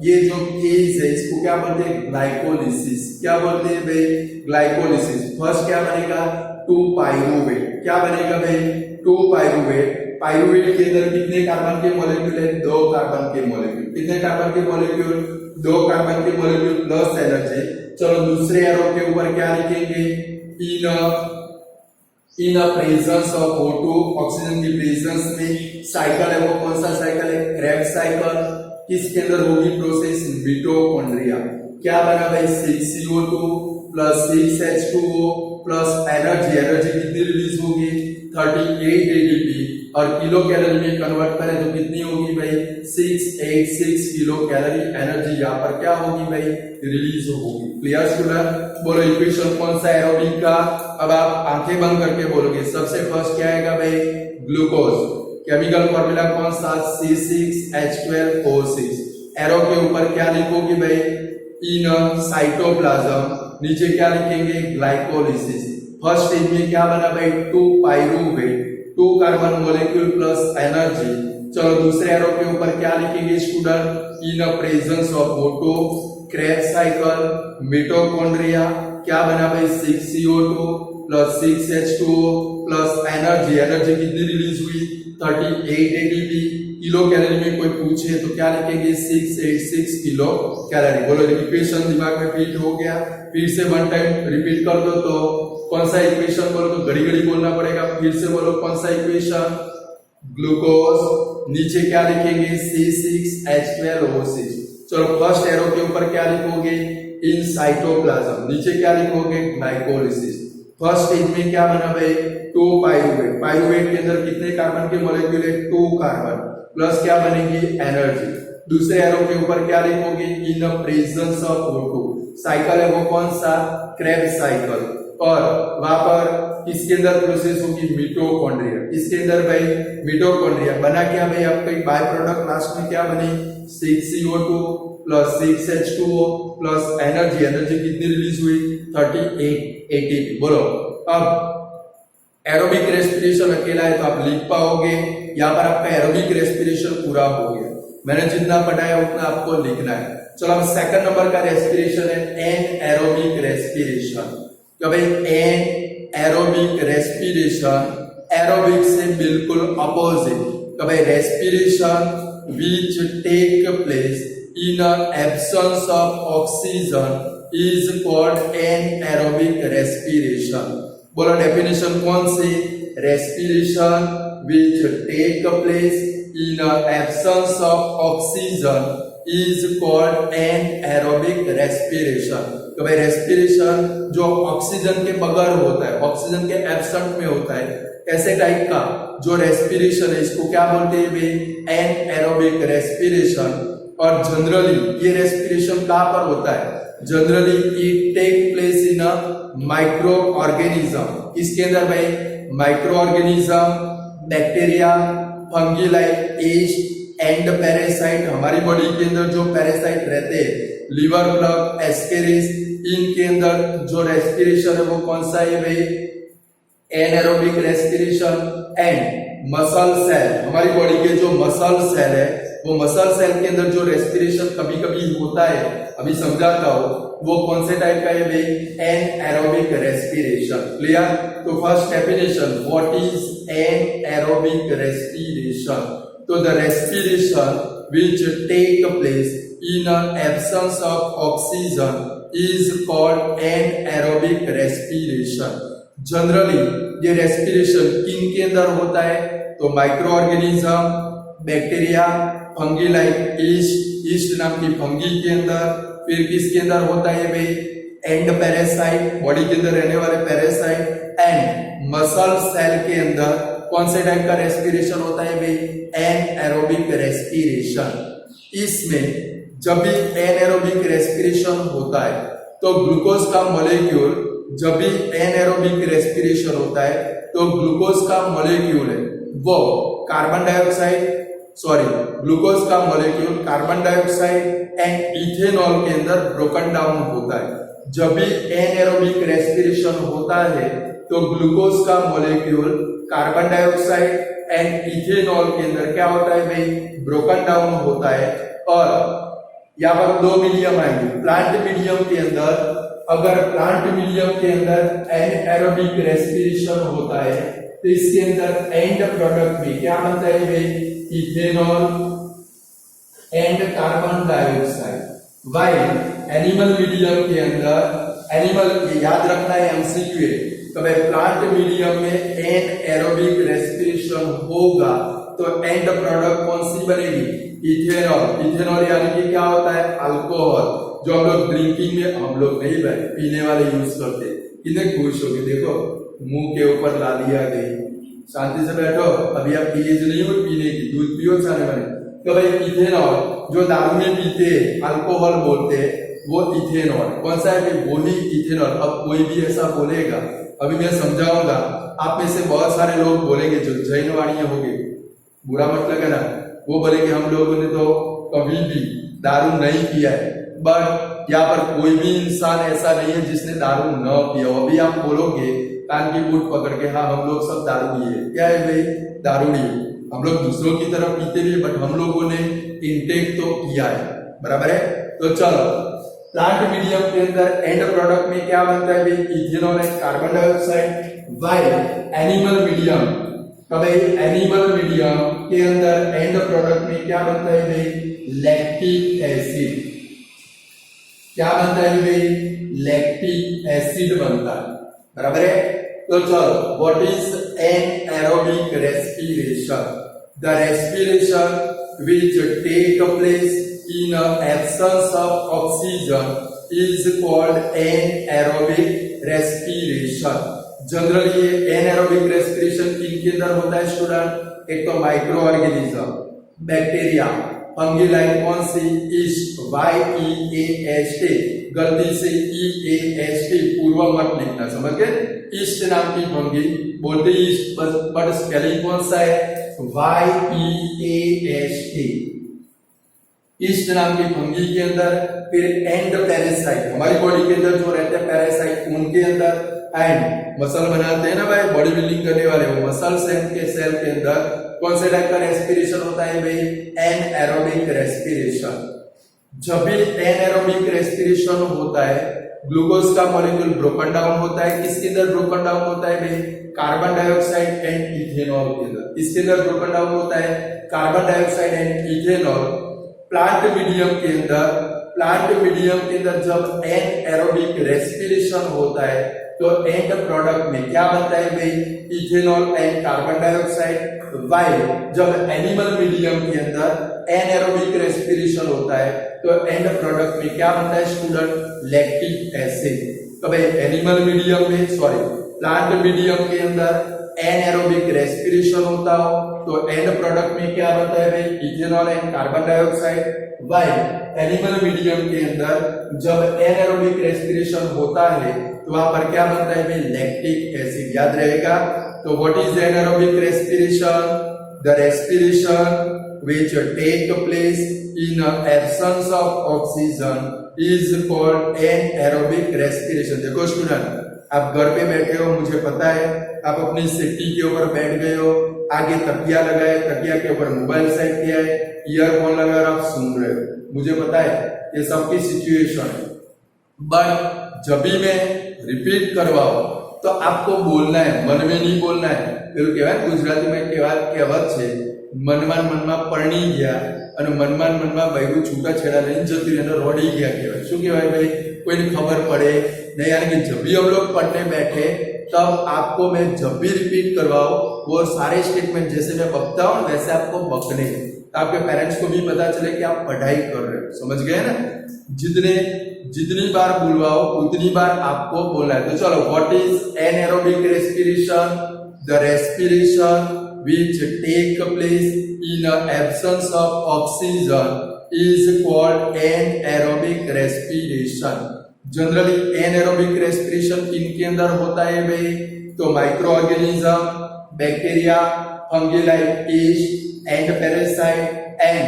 ये जो केज है इसको क्या बोलते हैं? ग्लाइकोलिसिस। क्या बोलते हैं भाई? ग्लाइकोलिसिस। फर्स्ट क्या बनेगा? 2 पाइरुवेट। क्या बनेगा भाई? 2 पाइरुवेट। पाइरुवेट के अंदर कितने कार्बन के मॉलिक्यूल है? 2 कार्बन के मॉलिक्यूल। कितने कार्बन के मॉलिक्यूल? 2 कार्बन के मॉलिक्यूल प्लस एनर्जी। चलो दूसरे एरो के ऊपर क्या लिखेंगे? इन प्रेजेंस ऑफ O2, ऑक्सीजन की प्रेजेंस में साइकिल है वो कौन सा साइकिल है? Krebs cycle. किसके अंदर होगी प्रोसेस? मिटोकॉन्ड्रिया। क्या बना भाई? 6CO2 plus 6H2O plus energy. Energy कितनी रिलीज होगी? 38 ATP। और किलो कैलोरी में कन्वर्ट करें तो कितनी होगी भाई? 686 किलो कैलोरी एनर्जी यहाँ पर क्या होगी भाई? रिलीज होगी। Clear student? बोलो इक्वेशन कौन सा एरोबिक का? अब आप आंखें बंद करके बोलोगे। सबसे फर्स्ट क्या आएगा भाई? ग्लूकोज। केमिकल फॉर्मूला कौन सा? C6H12O6। एरो के ऊपर क्या लिखोगे भाई? In cytoplasm. नीचे क्या लिखेंगे? ग्लाइकोलिसिस। फर्स्ट स्टेज में क्या बना भाई? 2 pyruvate, 2 carbon molecule plus energy. चलो दूसरे एरो के ऊपर क्या लिखेंगे student? In presence of O2, Krebs cycle, mitochondria. क्या बना भाई? 6CO2 plus 6H2O plus energy. Energy कितनी रिलीज हुई? 38 ATP। किलो कैलोरी में कोई पूछे तो क्या लिखेंगे? 686 किलो कैलोरी। बोलो इक्वेशन दिमाग में फिट हो गया? फिर से 1 टाइम रिपीट कर दो। तो कौन सा इक्वेशन? बोलो तो घड़ी घड़ी बोलना पड़ेगा। फिर से बोलो कौन सा इक्वेशन? ग्लूकोज। नीचे क्या लिखेंगे? C6H12O6। चलो फर्स्ट एरो के ऊपर क्या लिखोगे? In cytoplasm. नीचे क्या लिखोगे? ग्लाइकोलिसिस। फर्स्ट स्टेज में क्या बना भाई? 2 पाइरुवेट। पाइरुवेट के अंदर कितने कार्बन के मॉलिक्यूल है? 2 कार्बन प्लस क्या बनेगी? एनर्जी। दूसरे एरो के ऊपर क्या लिखोगे? इन प्रेजेंस ऑफ O2। साइकिल है वो कौन सा? Krebs cycle. और वहां पर किसके अंदर प्रोसेस होगी? मिटोकॉन्ड्रिया। किसके अंदर भाई? मिटोकॉन्ड्रिया। बना क्या भाई? आपका एक बाय प्रोडक्ट लास्ट में क्या बनी? 6CO2 plus 6H2O plus energy. Energy कितनी रिलीज हुई? 38 ATP। बोलो अब एरोबिक रेस्पिरेशन अकेला है तो आप लिख पाओगे? यहाँ पर आपका एरोबिक रेस्पिरेशन पूरा हो गया। मैंने जितना पढ़ाया उतना आपको लिखना है। चलो अब सेकंड नंबर का रेस्पिरेशन है एनएरोबिक रेस्पिरेशन। तो भाई एनएरोबिक रेस्पिरेशन एरोबिक से बिल्कुल अपोजिट। तो भाई respiration which take place in absence of oxygen is called anaerobic respiration। बोलो डेफिनेशन कौन सी? Respiration which take place in absence of oxygen is called anaerobic respiration। तो भाई रेस्पिरेशन जो ऑक्सीजन के बगैर होता है, ऑक्सीजन के एब्सेंट में होता है, ऐसे टाइप का जो रेस्पिरेशन है इसको क्या बोलते हैं भाई? Anaerobic respiration. और जनरली ये रेस्पिरेशन कहां पर होता है? Generally it take place in a micro organism. इसके अंदर भाई micro organism, bacteria, fungi like yeast and parasite, हमारी बॉडी के अंदर जो पैरासाइट रहते हैं, लिवर प्लग, एस्केरिस, इनके अंदर जो रेस्पिरेशन है वो कौन सा है भाई? Anaerobic respiration. And muscle cell, हमारी बॉडी के जो मसल सेल है वो मसल सेल के अंदर जो रेस्पिरेशन कभी कभी होता है, अभी समझाता हूं, वो कौन से टाइप का है भाई? Anaerobic respiration. क्लियर? तो first definition, what is anaerobic respiration? तो the respiration which take place in absence of oxygen is called anaerobic respiration। Generally ये रेस्पिरेशन किन के अंदर होता है? तो micro organism, bacteria, fungi like yeast नाम की फंगी के अंदर, फिर किसके अंदर होता है भाई? एंड पैरासाइट, बॉडी के अंदर रहने वाले पैरासाइट, एंड मसल सेल के अंदर कौन से टाइप का रेस्पिरेशन होता है भाई? एनाएरोबिक रेस्पिरेशन। इसमें जब भी एनाएरोबिक रेस्पिरेशन होता है तो ग्लूकोज का मॉलिक्यूल, जब भी एनाएरोबिक रेस्पिरेशन होता है तो ग्लूकोज का मॉलिक्यूल है वो कार्बन डाइऑक्साइड, ग्लूकोज का molecule carbon dioxide and ethanol के अंदर ब्रोकन डाउन होता है। जब भी एनाएरोबिक रेस्पिरेशन होता है तो ग्लूकोज का molecule carbon dioxide and ethanol के अंदर क्या होता है भाई? ब्रोकन डाउन होता है। और यहाँ पर दो मीडियम आएंगे। प्लांट मीडियम के अंदर, अगर प्लांट मीडियम के अंदर एनाएरोबिक रेस्पिरेशन होता है तो इसके अंदर एंड प्रोडक्ट में क्या बनता है भाई? Ethanol and carbon dioxide. While animal medium के अंदर, एनिमल याद रखना है एमसीक्यू है, तो भाई प्लांट मीडियम में एनाएरोबिक रेस्पिरेशन होगा तो एंड प्रोडक्ट कौन सी बनेगी? इथेनॉल। इथेनॉल यानी कि क्या होता है? अल्कोहल, जो हम लोग ड्रिंकिंग में, हम लोग नहीं भाई पीने वाले यूज करते। कितने खुश हो गए, देखो मुंह के ऊपर ला दिया गई, शांति से बैठो, अभी आप एज नहीं हो पीने की, दूध पियो चाहे बने। तो भाई इथेनॉल जो दारू में पीते, अल्कोहल बोलते, वो इथेनॉल कौन सा है? वही इथेनॉल। अब कोई भी ऐसा बोलेगा, अभी मैं समझाऊंगा, आप में से बहुत सारे लोग बोलेंगे जो जैन वाणियां होंगे, बुरा मत लगना, वो बोलेंगे हम लोगों ने तो कभी भी दारू नहीं पिया है। बट यहाँ पर कोई भी इंसान ऐसा नहीं है जिसने दारू न पिया हो। अभी आप बोलोगे कान की बूट पकड़ के, हाँ हम लोग सब दारू पिए। क्या है भाई? दारूड़ी। हम लोग दूसरों की तरफ पीते भी, बट हम लोगों ने इंटेक तो किया है, बराबर है। तो चलो, प्लांट मीडियम के अंदर एंड प्रोडक्ट में क्या बनता है भाई? Ethanol and carbon dioxide. While animal medium, animal medium के अंदर एंड प्रोडक्ट में क्या बनता है भाई? Lactic acid. क्या बनता है भाई? लैक्टिक एसिड बनता है, बराबर है। तो चलो, what is anaerobic respiration? The respiration which take place in absence of oxygen is called anaerobic respiration। Generally ये एनाएरोबिक रेस्पिरेशन किनके अंदर होता है स्टूडेंट? एक तो micro organism, bacteria, fungi like कौन सी? यीस्ट, YEAST, गलती से EAST पूर्व मत लिखना, समझ गए? यीस्ट नाम की फंगी बोलते यीस्ट, बट स्पेलिंग कौन सा है? YEAST। यीस्ट नाम की फंगी के अंदर, फिर एंड पैरासाइट, हमारी बॉडी के अंदर जो रहते हैं पैरासाइट, उनके अंदर, एंड मसल बनाते हैं ना भाई, बॉडी बिल्डिंग करने वाले, वो मसल सेल के अंदर कौन से टाइप का रेस्पिरेशन होता है भाई? एनाएरोबिक रेस्पिरेशन। जब भी एनाएरोबिक रेस्पिरेशन होता है, ग्लूकोज का मॉलिक्यूल ब्रोकन डाउन होता है। किसके अंदर ब्रोकन डाउन होता है भाई? कार्बन डाइऑक्साइड एंड इथेनॉल के अंदर। इसके अंदर ब्रोकन डाउन होता है carbon dioxide and ethanol. Plant medium के अंदर जब एनाएरोबिक रेस्पिरेशन होता है तो एंड प्रोडक्ट में क्या बनता है भाई? Ethanol and carbon dioxide. While जब एनिमल मीडियम के अंदर एनाएरोबिक रेस्पिरेशन होता है तो एंड प्रोडक्ट में क्या बनता है स्टूडेंट? Lactic acid. तो भाई एनिमल मीडियम में, प्लांट मीडियम के अंदर एनएरोबिक रेस्पिरेशन होता हो तो एंड प्रोडक्ट में क्या बनता है भाई, ethanol and carbon dioxide. While animal medium के अंदर जब एनएरोबिक रेस्पिरेशन होता है तो वहां पर क्या बनता है भाई, लैक्टिक एसिड। याद रहेगा। तो what is anaerobic respiration? The respiration which take place in absence of oxygen is called anaerobic respiration। देखो स्टूडेंट, आप घर पे बैठे हो, मुझे पता है, आप अपनी सीटी के ऊपर बैठ गए हो, आगे तकिया लगाए, तकिया के ऊपर मोबाइल सेट किया है, ईयरफोन लगा और आप सुन रहे हो, मुझे पता है ये सबकी सिचुएशन है। बट जब भी मैं रिपीट करवाओ तो आपको बोलना है, मन में नहीं बोलना है। પેલું કહેવાય ગુજરાતીમાં કહેવત છે, મનમાં પરણી ગયા અને મનમાં બૈરું છૂટાછેડા લઈને જતી રહી રોડી ગયા કહેવાય। શું કહેવાય ભાઈ, કોઈને ખબર પડે नहीं। यानी कि जब भी हम लोग पढ़ने बैठे तब आपको मैं जब भी रिपीट करवाऊं वो सारे स्टेटमेंट जैसे मैं बकता हूं वैसे आपको बकने हैं, तो आपके पेरेंट्स को भी पता चले कि आप पढ़ाई कर रहे हो। समझ गए ना। जितनी बार बुलवाओ उतनी बार आपको बोलना है। तो चलो, what is anaerobic respiration? The respiration which take place in absence of oxygen is called anaerobic respiration। Generally anaerobic respiration किनके अंदर होता है भाई, तो micro organism, bacteria, fungi like yeast and parasite and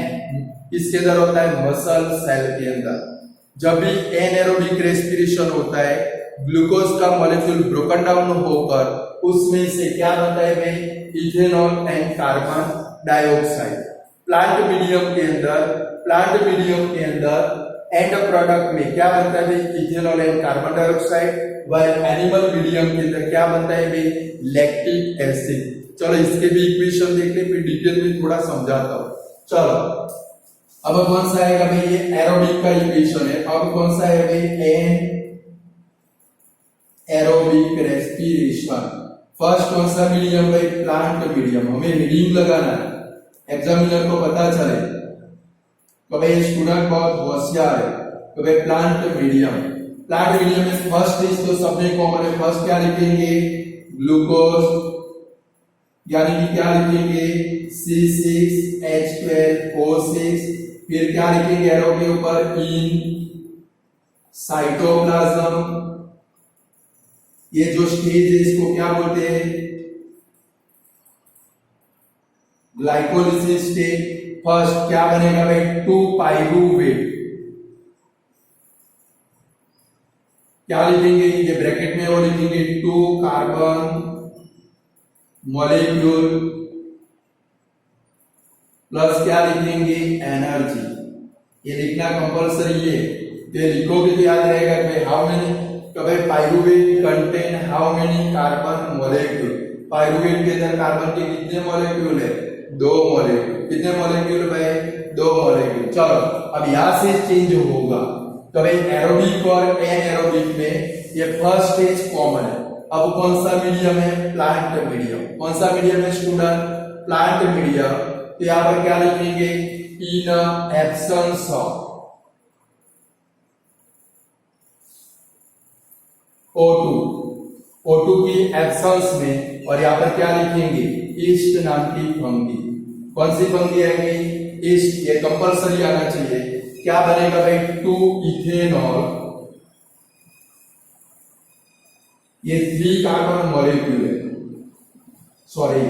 इसके अंदर होता है मसल सेल के अंदर। जब भी एनएरोबिक रेस्पिरेशन होता है ग्लूकोज का मॉलिक्यूल ब्रोकन डाउन होकर उसमें से क्या बनता है भाई, ethanol and carbon dioxide. Plant medium के अंदर एंड प्रोडक्ट में क्या बनता है भाई, ethanol and carbon dioxide. While animal medium के अंदर क्या बनता है भाई, लैक्टिक एसिड। चलो इसके भी इक्वेशन देख ले, फिर डिटेल में थोड़ा समझाता हूं। चलो अब कौन सा आएगा भाई, ये एरोबिक का इक्वेशन है। अब कौन सा है भाई, एरोबिक रेस्पिरेशन। फर्स्ट कौन सा मीडियम भाई, प्लांट मीडियम। हमें रीडिंग लगाना है, एग्जामिनर को पता चले तो भाई स्टूडेंट बहुत होशियार है। तो भाई प्लांट मीडियम में फर्स्ट इज तो सबने कॉमन है। फर्स्ट क्या लिखेंगे, ग्लूकोज, यानी कि क्या लिखेंगे C6H12O6। फिर क्या लिखेंगे एरो के ऊपर, इन साइटोप्लाज्म। ये जो स्टेज है इसको क्या बोलते हैं, ग्लाइकोलिसिस स्टेज। फर्स्ट क्या बनेगा भाई, 2 पाइरुवेट। क्या लिखेंगे, ये ब्रैकेट में वो लिखेंगे 2 कार्बन मॉलिक्यूल प्लस क्या लिखेंगे, एनर्जी। ये लिखना कंपलसरी है, ये लिखोगे तो याद रहेगा कि हाउ मेनी, तो भाई pyruvate contain how many carbon molecule. Pyruvate के अंदर कार्बन के कितने मॉलिक्यूल है, 2 मॉलिक्यूल। कितने मॉलिक्यूल भाई, 2 मॉलिक्यूल। चलो अब यहां से चेंज होगा, तो भाई एरोबिक और एनएरोबिक में ये फर्स्ट स्टेज कॉमन है। अब कौन सा मीडियम है, प्लांट मीडियम। कौन सा मीडियम है स्टूडेंट, प्लांट मीडियम। तो यहां पर क्या लिखेंगे, इन एब्सेंस ऑफ O2 की एब्सेंस में, और यहां पर क्या लिखेंगे, ईस्ट नाम की फंगी। कौन सी फंगी आएगी, ईस्ट। ये कंपलसरी आना चाहिए। क्या बनेगा भाई, 2 इथेनॉल, ये 3 कार्बन मॉलिक्यूल है, सॉरी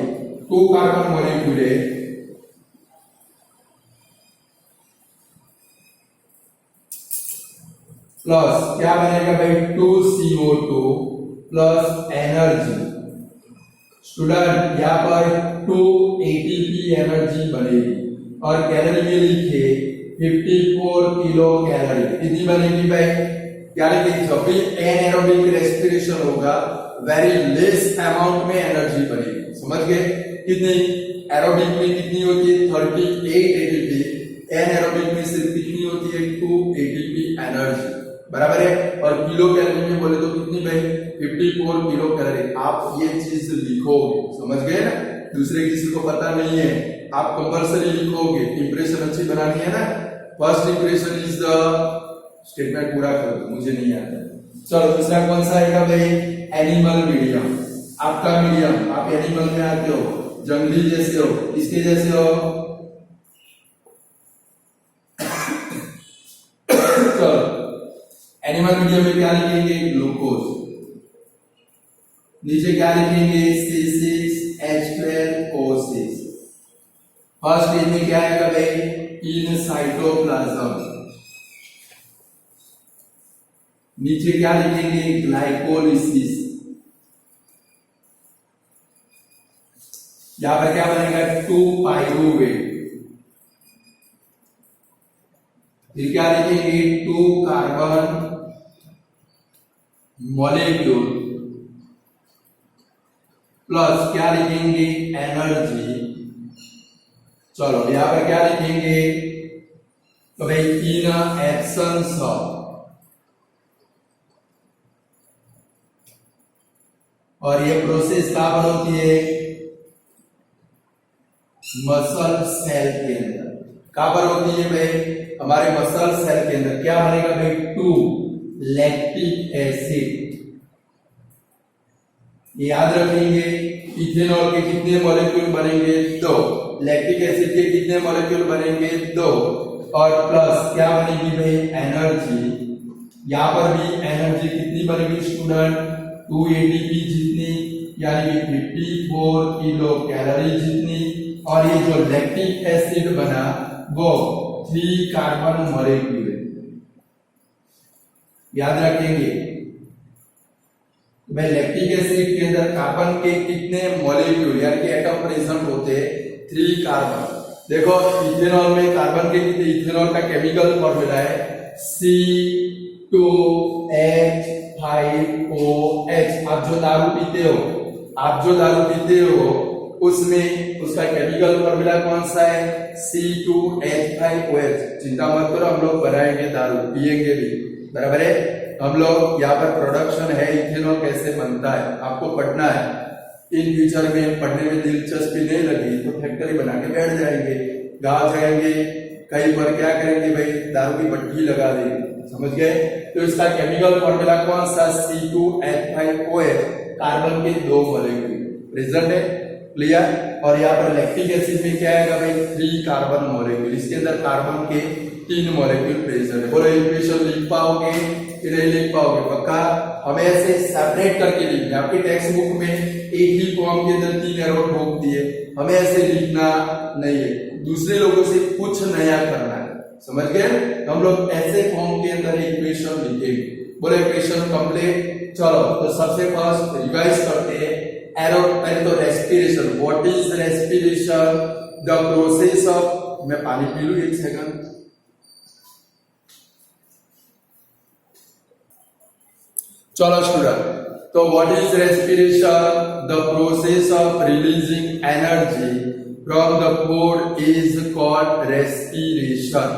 2 कार्बन मॉलिक्यूल है, प्लस क्या बनेगा भाई, 2 CO2 प्लस एनर्जी। स्टूडेंट यहाँ पर 2 ATP एनर्जी बनेगी और कैलोरी में लिखे 54 किलो कैलोरी। कितनी बनेगी भाई, यानी कि जब भी एनएरोबिक रेस्पिरेशन होगा वेरी लेस अमाउंट में एनर्जी बनेगी। समझ गए, कितनी एरोबिक में कितनी होती है, 38 ATP। एनएरोबिक में सिर्फ कितनी होती है, 2 ATP एनर्जी। बराबर है। और किलो कैलोरी में बोले तो कितनी भाई, 54 किलो कैलोरी। आप ये चीज लिखोगे, समझ गए ना। दूसरे किसी को पता नहीं है, आप कंपलसरी लिखोगे, इंप्रेशन अच्छी बनानी है ना। First impression is the, statement पूरा कर दो, मुझे नहीं आता। चलो दूसरा कौन सा आएगा भाई, एनिमल मीडियम। आपका मीडियम, आप एनिमल में आते हो, जंगली जैसे हो, किसके जैसे हो, चलो एनिमल मीडियम में क्या लिखेंगे, ग्लूकोज। नीचे क्या लिखेंगे, C6H12O6। फर्स्ट स्टेज में क्या आएगा भाई, इन साइटोप्लाज्म। नीचे क्या लिखेंगे, ग्लाइकोलिसिस। यहां पर क्या बनेगा, 2 पाइरुवेट। फिर क्या लिखेंगे, 2 कार्बन मॉलिक्यूल प्लस क्या लिखेंगे, एनर्जी। चलो यहां पर क्या लिखेंगे, तो भाई इन एब्सेंस ऑफ, और ये प्रोसेस कहां पर होती है, मसल सेल के अंदर। कहां पर होती है भाई, हमारे मसल सेल के अंदर। क्या बनेगा भाई, 2 लैक्टिक एसिड। याद रखेंगे, इथेनॉल के कितने मॉलिक्यूल बनेंगे, 2। लैक्टिक एसिड के कितने मॉलिक्यूल बनेंगे, 2। और प्लस क्या बनेगी भाई, एनर्जी। यहां पर भी एनर्जी कितनी बनेगी स्टूडेंट, 2 एटीपी जितनी, यानी कि 54 किलो कैलोरी जितनी। और ये जो लैक्टिक एसिड बना वो 3 कार्बन मॉलिक्यूल। याद रखेंगे भाई, लैक्टिक एसिड के अंदर कार्बन के कितने मॉलिक्यूल यानी कि एटम प्रेजेंट होते हैं, 3 कार्बन। देखो इथेनॉल में कार्बन के कितने, इथेनॉल का केमिकल फॉर्मूला है C2H5OH। आप जो दारू पीते हो, उसमें उसका केमिकल फॉर्मूला कौन सा है, C2H5OH। चिंता मत करो, हम लोग बनाएंगे दारू, पिएंगे भी, बराबर है। हम लोग यहाँ पर प्रोडक्शन है, इथेनॉल कैसे बनता है आपको पढ़ना है। इन फ्यूचर में पढ़ने में दिलचस्पी नहीं लगी तो फैक्ट्री बना के बैठ जाएंगे, गांव जाएंगे, कहीं पर क्या करेंगे भाई, दारू की भट्टी लगा देंगे, समझ गए। तो इसका केमिकल फॉर्मूला कौन सा, C2H5OH। कार्बन के 2 मॉलिक्यूल प्रेजेंट है, क्लियर। और यहाँ पर लैक्टिक एसिड में क्या आएगा भाई, 3 कार्बन मॉलिक्यूल। इसके अंदर कार्बन के 3 मॉलिक्यूल प्रेजेंट है। बोलो इक्वेशन लिख पाओगे कि नहीं लिख पाओगे, पक्का। हमें ऐसे सेपरेट करके लिखना, आपकी टेक्स्ट बुक में एक ही फॉर्म के अंदर 3 एरो ठोक दिए, हमें ऐसे लिखना नहीं है, दूसरे लोगों से कुछ नया करना है, समझ गए। हम लोग ऐसे फॉर्म के अंदर इक्वेशन लिखेंगे। बोलो इक्वेशन कंप्लीट। चलो तो सबसे फर्स्ट रिवाइज करते हैं। एरो पहले तो respiration, what is respiration, the process of, मैं पानी पी लूं 1 सेकंड। चलो स्टूडेंट, तो what is respiration, the process of releasing energy from the food is called respiration.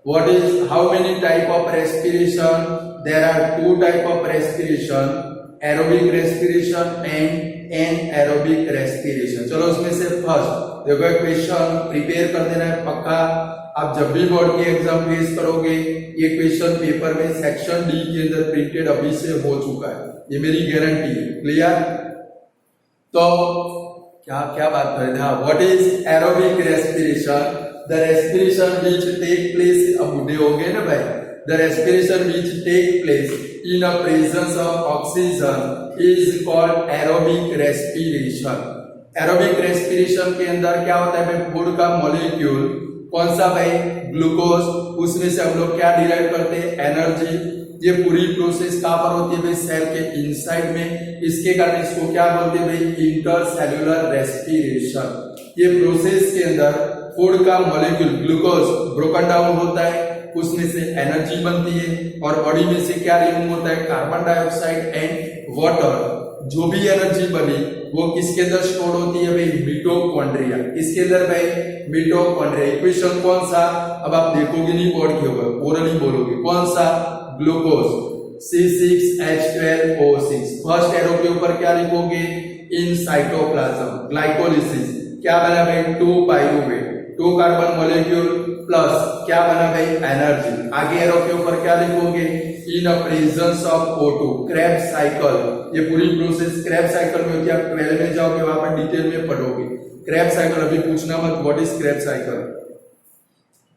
What is, how many type of respiration, there are 2 type of respiration, aerobic respiration and anaerobic respiration. चलो उसमें से first देखो, question prepare कर देना है पक्का। आप जब भी बोर्ड के एग्जाम फेस करोगे, ये क्वेश्चन पेपर में सेक्शन डी के अंदर प्रिंटेड अभी से हो चुका है, ये मेरी गारंटी है, क्लियर। तो क्या बात कर रहे थे, what is aerobic respiration, the respiration which take place, अब बुढ़े हो गए ना भाई, the respiration which take place in a presence of oxygen is called aerobic respiration. Aerobic respiration के अंदर क्या होता है भाई, फूड का मॉलिक्यूल कौन सा भाई, ग्लूकोज, उसमें से हम लोग क्या डिराइव करते हैं, एनर्जी। ये पूरी प्रोसेस कहां पर होती है भाई, सेल के इनसाइड में। इसके कारण इसको क्या बोलते हैं भाई, इंटरसेल्युलर रेस्पिरेशन। ये प्रोसेस के अंदर फूड का मॉलिक्यूल ग्लूकोज ब्रोकन डाउन होता है, उसमें से एनर्जी बनती है, और बॉडी में से क्या रिमूव होता है, कार्बन डाइऑक्साइड एंड वाटर। जो भी एनर्जी बनी वो किसके अंदर स्टोर होती है भाई, मिटोकॉन्ड्रिया। किसके अंदर भाई, मिटोकॉन्ड्रिया। इक्वेशन कौन सा, अब आप देखोगे नहीं बोर्ड के ऊपर, ओरली बोलोगे, कौन सा, ग्लूकोज C6H12O6। फर्स्ट एरो के ऊपर क्या लिखोगे, इन साइटोप्लाज्म, ग्लाइकोलिसिस क्या बना भाई, 2 pyruvate. Two carbon molecule plus क्या बना भाई एनर्जी। आगे एरो के ऊपर क्या लिखोगे इन presence of O2 Krebs cycle. ये पूरी प्रोसेस क्रेब्स साइकिल में होती है। आप 12 में जाओगे वहां पर डिटेल में पढ़ोगे क्रेब्स साइकिल। अभी पूछना मत what is Krebs cycle.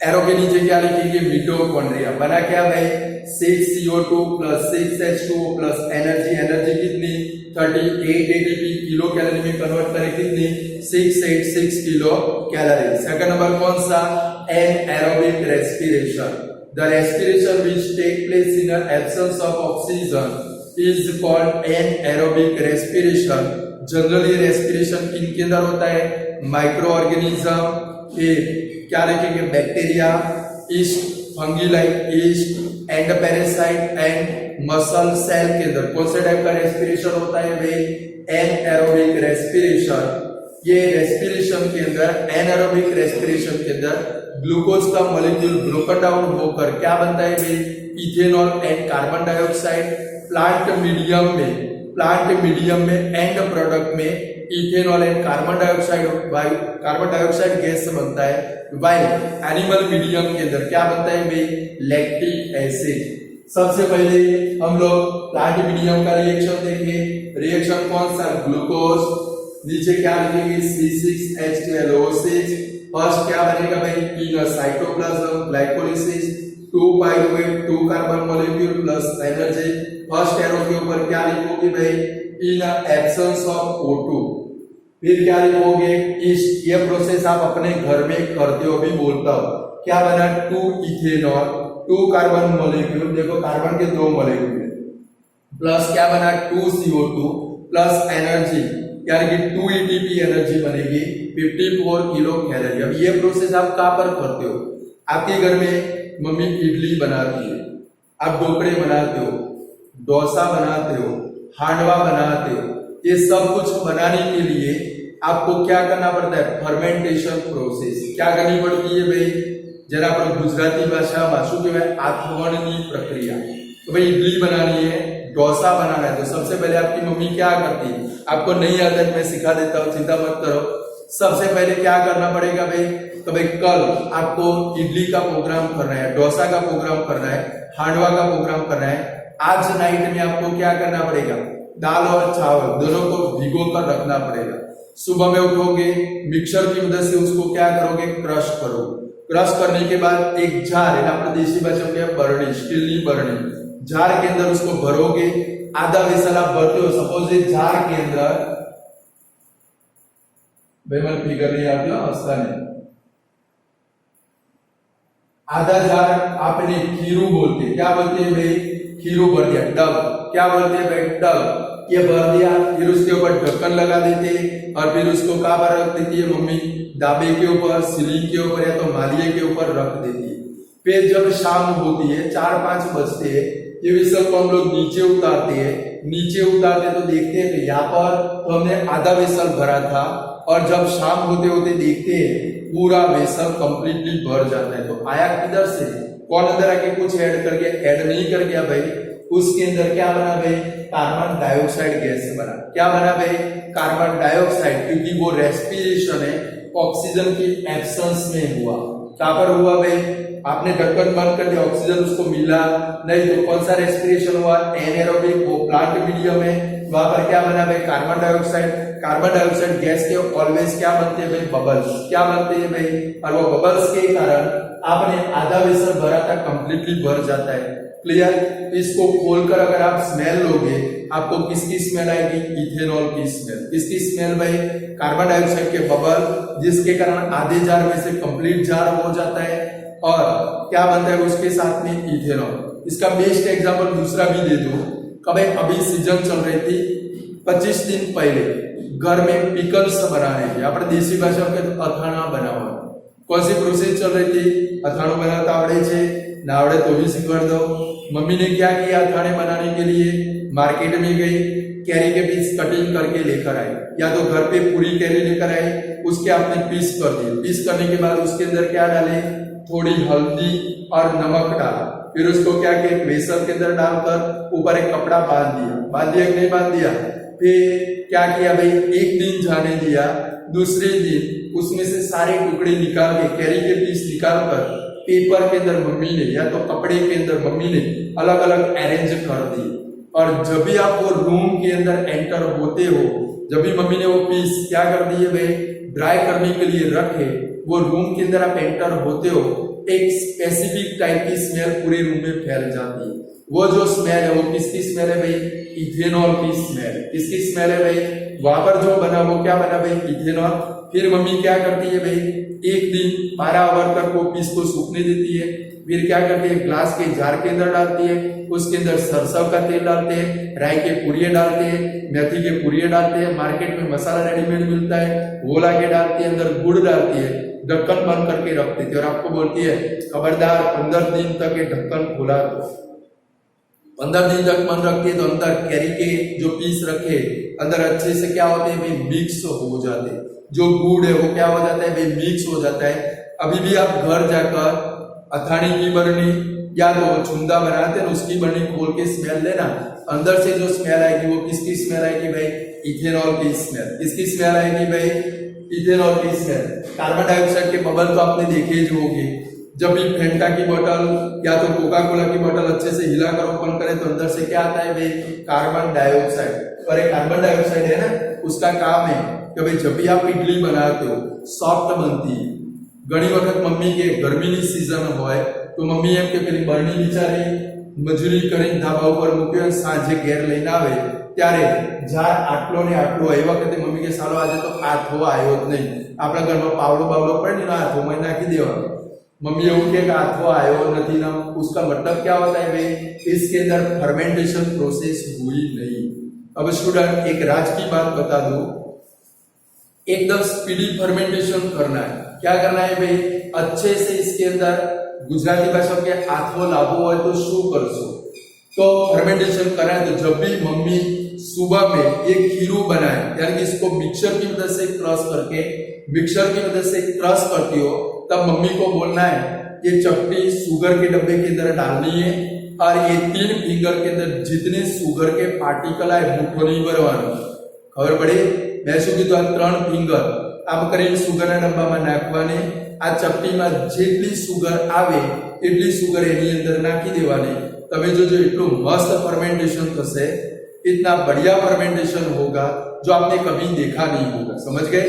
Arrow के नीचे क्या लिखेंगे मिटोकॉन्ड्रिया। बना क्या भाई 6CO2 plus 6H2O plus energy. Energy कितनी 38 ATP किलो कैलोरी में कन्वर्ट करें कितनी 686 किलो कैलोरी। सेकंड नंबर कौन सा anaerobic respiration. The respiration which take place in absence of oxygen is called anaerobic respiration. Generally respiration किनके अंदर होता है माइक्रो ऑर्गेनिज्म क्या लिखेंगे bacteria yeast fungi like yeast and parasite and muscle cell के अंदर। कौन से टाइप का रेस्पिरेशन होता है भाई एनाएरोबिक रेस्पिरेशन। ये रेस्पिरेशन के अंदर एनाएरोबिक रेस्पिरेशन के अंदर ग्लूकोज का मॉलिक्यूल ब्रोकन डाउन होकर क्या बनता है भाई ethanol and carbon dioxide. Plant medium में एंड प्रोडक्ट में ethanol and carbon dioxide gas से बनता है। वाइल एनिमल मीडियम के अंदर क्या बनता है भाई लैक्टिक एसिड। सबसे पहले हम लोग प्लांट मीडियम का रिएक्शन देखेंगे। रिएक्शन कौन सा ग्लूकोज। नीचे क्या लिखेंगे C6H12O6। फर्स्ट क्या बनेगा भाई in cytoplasm glycolysis 2 pyruvate 2 carbon molecule plus energy. First arrow के ऊपर क्या लिखोगे भाई इन एब्सेंस ऑफ O2। फिर क्या लिखोगे इस ये प्रोसेस आप अपने घर में करते हो भी बोलता हो। क्या बना 2 इथेनॉल 2 कार्बन मॉलिक्यूल देखो कार्बन के 2 मॉलिक्यूल प्लस क्या बना 2 CO2 प्लस एनर्जी यानी कि 2 ATP एनर्जी बनेगी 54 किलो कैलोरी। अब ये प्रोसेस आप कहां पर करते हो आपके घर में मम्मी इडली बनाती है आप ढोकले बनाते हो डोसा बनाते हो हांडवा बनाते हो। ये सब कुछ बनाने के लिए आपको क्या करना पड़ता है फर्मेंटेशन प्रोसेस क्या करनी पड़ती है भाई जरा पर गुजराती भाषा શું કહેવાય आत्मवननी प्रक्रिया। तो भाई इडली बनानी है डोसा बनाना है तो सबसे पहले आपकी मम्मी क्या करती है आपको नहीं आता है मैं सिखा देता हूँ चिंता मत करो। सबसे पहले क्या करना पड़ेगा भाई तो भाई कल आपको इडली का प्रोग्राम करना है डोसा का प्रोग्राम करना है हांडवा का प्रोग्राम करना है। आज नाइट में आपको क्या करना पड़ेगा दाल और चावल दोनों को भिगो कर रखना पड़ेगा। सुबह में उठोगे मिक्सर की मदद से उसको क्या करोगे क्रश करोगे। क्रश करने के बाद एक जार अपने देसी भाषा में बरनी स्टील बरनी जार के अंदर उसको भरोगे। आधा वेसल आप भरते हो सपोज ये जार के अंदर भाई मैं फिगर नहीं आती हंसता नहीं आधा जार आपने खीरू बोलते क्या बोलते हैं भाई खीरू भर दिया डब क्या बोलते हैं भाई डब ये भर दिया। फिर उसके ऊपर ढक्कन लगा देते और फिर उसको कहां पर रख देती है मम्मी दाबे के ऊपर सीलिंग के ऊपर या तो मालिये के ऊपर रख देती है। फिर जब शाम होती है 4-5 बजते हैं ये वेसल को हम लोग नीचे उतारते हैं। नीचे उतारते तो देखते हैं कि यहाँ पर तो हमने आधा वेसल भरा था और जब शाम होते होते देखते हैं पूरा वेसल कंप्लीटली भर जाता है। तो आया किधर से कौन अंदर आके कुछ ऐड कर गया ऐड नहीं कर गया भाई उसके अंदर क्या बना भाई कार्बन डाइऑक्साइड गैस बना। क्या बना भाई कार्बन डाइऑक्साइड क्योंकि वो रेस्पिरेशन है ऑक्सीजन की एब्सेंस में हुआ। कहां पर हुआ भाई आपने ढक्कन बंद कर दिया ऑक्सीजन उसको मिला नहीं तो कौन सा रेस्पिरेशन हुआ एनाएरोबिक वो प्लांट मीडियम है वहां पर क्या बना भाई कार्बन डाइऑक्साइड गैस के ऑलवेज क्या बनते हैं भाई बबल्स क्या बनते हैं भाई और वो बबल्स के कारण आपने आधा वेसल भरा था कंप्लीटली भर जाता है। क्लियर। इसको खोलकर अगर आप स्मेल लोगे आपको किसकी स्मेल आएगी इथेनॉल की स्मेल। किसकी स्मेल भाई कार्बन डाइऑक्साइड के बबल जिसके कारण आधे जार में से कंप्लीट जार हो जाता है और क्या बनता है उसके साथ में इथेनॉल। इसका बेस्ट एग्जांपल दूसरा भी दे दो कभी अभी सीजन चल रही थी 25 दिन पहले घर में पिकल्स बनाने की अपने देसी भाषा में અથાણા बनावा कौन सी प्रोसेस चल रही थी અથાણું बनाता आवड़े छे ना आवड़े तो भी सिखवा दो। मम्मी ने क्या किया અથાણે बनाने के लिए मार्केट में गई कैरी के पीस कटिंग करके लेकर आई या तो घर पे पूरी कैरी लेकर आई उसके आपने पीस कर दिए। पीस करने के बाद उसके अंदर क्या डाले थोड़ी हल्दी और नमक डाला फिर उसको क्या किया वेसल के अंदर डालकर ऊपर एक कपड़ा बांध दिया कि नहीं बांध दिया फिर क्या किया भाई, एक दिन जाने दिया, दूसरे दिन उसमें से सारे टुकड़े निकाल के, कैरी के पीस निकाल कर पेपर के अंदर मम्मी ने या तो कपड़े के अंदर मम्मी ने अलग अलग अरेंज कर दिए। और जब भी आप वो रूम के अंदर एंटर होते हो, जब भी मम्मी ने वो पीस क्या कर दिए भाई, ड्राई करने के लिए रखे, वो रूम के अंदर आप एंटर होते हो, एक स्पेसिफिक टाइप की स्मेल पूरे रूम में फैल जाती है। वो जो स्मेल है वो किसकी स्मेल है भाई, इथेनॉल की स्मेल। किसकी स्मेल है भाई, वहां पर जो बना वो क्या बना भाई, इथेनॉल। फिर मम्मी क्या करती है भाई, एक दिन 12 आवर तक वो पीस को सूखने देती है, फिर क्या करती है, ग्लास के जार के अंदर डालती है, उसके अंदर सरसों का तेल डालते हैं, राई के पुड़िये डालते हैं, मेथी के पुड़िये डालते हैं, मार्केट में मसाला रेडीमेड मिलता है वो ला के डालती है, अंदर गुड़ डालती है, ढक्कन बंद करके रख देती है और आपको बोलती है खबरदार 15 दिन तक ये ढक्कन खुला दो। 15 दिन तक बंद रखती है तो अंदर कैरी के जो पीस रखे अंदर अच्छे से क्या होते हैं भाई, मिक्स हो जाते हैं। जो गुड़ है वो क्या हो जाता है भाई, मिक्स हो जाता है। अभी भी आप घर जाकर अथानी की बरनी या तो छुंदा बनाते हैं उसकी बरनी खोल के स्मेल लेना, अंदर से जो स्मेल आएगी वो किसकी स्मेल आएगी भाई, इथेनॉल की स्मेल। किसकी स्मेल आएगी भाई, इथेनॉल की स्मेल। कार्बन डाइऑक्साइड के बबल तो आपने देखे ही होंगे। जब भी फेंटा की बोतल या तो कोका कोला की बोतल अच्छे से हिलाकर ओपन करें तो अंदर से क्या आता है भाई, कार्बन डाइऑक्साइड। और एक कार्बन डाइऑक्साइड है ना, उसका काम है कि भाई जब भी आप इडली बनाते हो सॉफ्ट बनती है। घणी वक्त मम्मी के गर्मी सीजन होय तो मम्मी एम के पेली बरणी बिचारी मजूरी કરીને ધાબા ઉપર મૂક્યો, સાંજે ઘેર લઈને આવે ત્યારે जार આટલો ને આટલો, એ વખતે મમ્મી કે સાલો આજે તો આથો આવ્યો જ નહીં, આપણા ઘરમાં પાવડો બાવડો પડે ને આથોમાં નાખી દેવાનો। मम्मी એવું કે આથો આવ્યો નથી ना, उसका मतलब क्या होता है भाई, इसके अंदर फर्मेंटेशन प्रोसेस हुई नहीं। अब स्टूडेंट एक राज की बात बता दूं, एकदम स्पीडी फर्मेंटेशन करना है। क्या करना है भाई, अच्छे से इसके अंदर गुजराती भाषा के आथो लाभो हो तो शू करशो तो फर्मेंटेशन कराए। तो जब भी मम्मी सुबह में एक खीरू बनाए, यानी कि इसको मिक्सर की मदद से क्रश करके, मिक्सर की मदद से क्रश करती हो, तब मम्मी को बोलना है ये चपटी शुगर के डब्बे के अंदर डालनी है और ये 3 फिंगर के अंदर जितने शुगर के पार्टिकल आए मुठ्ठो नहीं भरवानो। खबर पड़ी, मैं શું કીધું, આ 3 ફિંગર આમ કરીને સુગરના ડબ્બામાં નાખવાની, આ ચપટીમાં જેટલી સુગર આવે એટલી સુગર એની અંદર નાખી દેવાની। તમે જોજો એટલું મસ્ત ફર્મેंटेशन થશે, इतना बढ़िया फर्मेंटेशन होगा जो आपने कभी देखा नहीं होगा। समझ गए?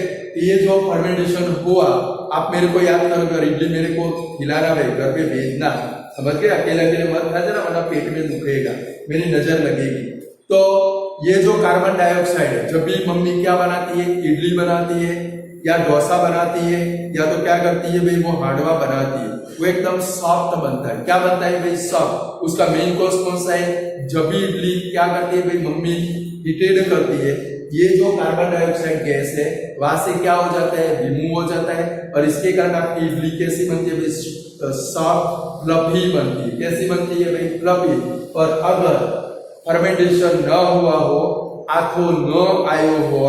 ये जो फर्मेंटेशन हुआ आप मेरे को याद करो, इडली मेरे को खिलाना है, घर पे भेजना। समझ गए? अकेले अकेले मत खा जाना वरना पेट में दुखेगा, मेरी नजर लगेगी। तो ये जो कार्बन डाइऑक्साइड है, जब भी मम्मी क्या बनाती है, इडली बनाती है या डोसा बनाती है या तो क्या करती है भाई, वो हांडवा बनाती है, वो एकदम सॉफ्ट बनता है। क्या बनता है भाई, सॉफ्ट। उसका मेन कॉज कौन सा है, जब भी इडली क्या करती है भाई, मम्मी हीटेड करती है, ये जो कार्बन डाइऑक्साइड गैस है वहां से क्या हो जाता है, रिमूव हो जाता है और इसके कारण आपकी इडली कैसी बनती है भाई, सॉफ्ट फ्लफी बनती है। कैसी बनती है भाई, फ्लफी। और अगर फर्मेंटेशन न हुआ हो, आथो न आयो हो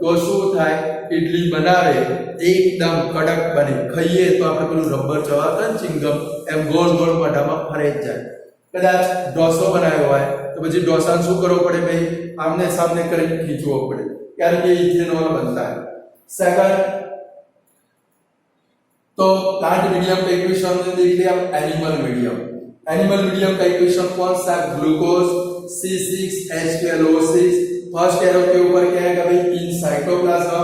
तो शू थाय, इडली बनावे एकदम कड़क बने, खाइए तो આપણે પેલું રબર ચવાતા ને ચિંગમ એમ ગોળ ગોળ મોઢામાં ફરે જ જાય। કદાચ ડોસો બનાવ્યો હોય તો પછી ડોસાને શું કરવો પડે ભાઈ, આમને સામને કરીને ખીચવો પડે, કારણ કે ઇથેનોલ बनता है। सेकंड, तो प्लांट मीडियम का इक्वेशन में देख लिया, एनिमल मीडियम। एनिमल मीडियम का इक्वेशन कौन सा, ग्लूकोज C6H12O6। फर्स्ट एरो के ऊपर क्या है भाई, in cytoplasm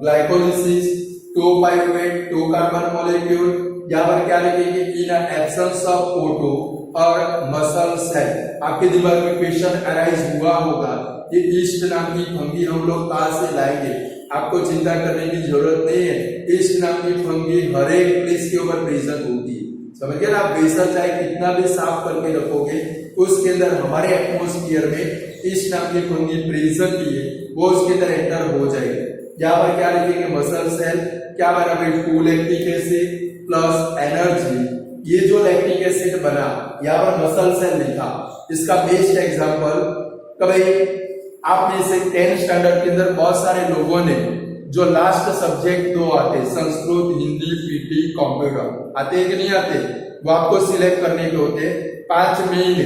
glycolysis 2 pyruvate 2 carbon molecule. यहाँ पर क्या लिखेंगे, इन एब्सेंस ऑफ O2 और मसल सेल। आपके दिमाग में क्वेश्चन अराइज हुआ होगा कि ईस्ट नाम की फंगी हम लोग कहां से लाएंगे, आपको चिंता करने की जरूरत नहीं है। ईस्ट नाम की फंगी हर एक प्लेस के ऊपर प्रेजेंट होती है। समझ गए ना? आप बेसर चाहे कितना भी साफ करके रखोगे, उसके अंदर हमारे एटमॉस्फेयर में ईस्ट नाम की फंगी प्रेजेंट है, वो उसके अंदर एंटर हो जाएगी। यहाँ पर क्या लिखेंगे, मसल सेल क्या बना भाई, 2 लैक्टिक एसिड प्लस एनर्जी। ये जो लैक्टिक एसिड बना, यहाँ पर मसल सेल लिखा। इसका बेस्ट एग्जांपल कभी आप में से 10th स्टैंडर्ड के अंदर बहुत सारे लोगों ने जो लास्ट सब्जेक्ट 2 आते, संस्कृत, हिंदी, पीटी, कंप्यूटर, आते कि नहीं आते, वो आपको सिलेक्ट करने के होते। 5 main,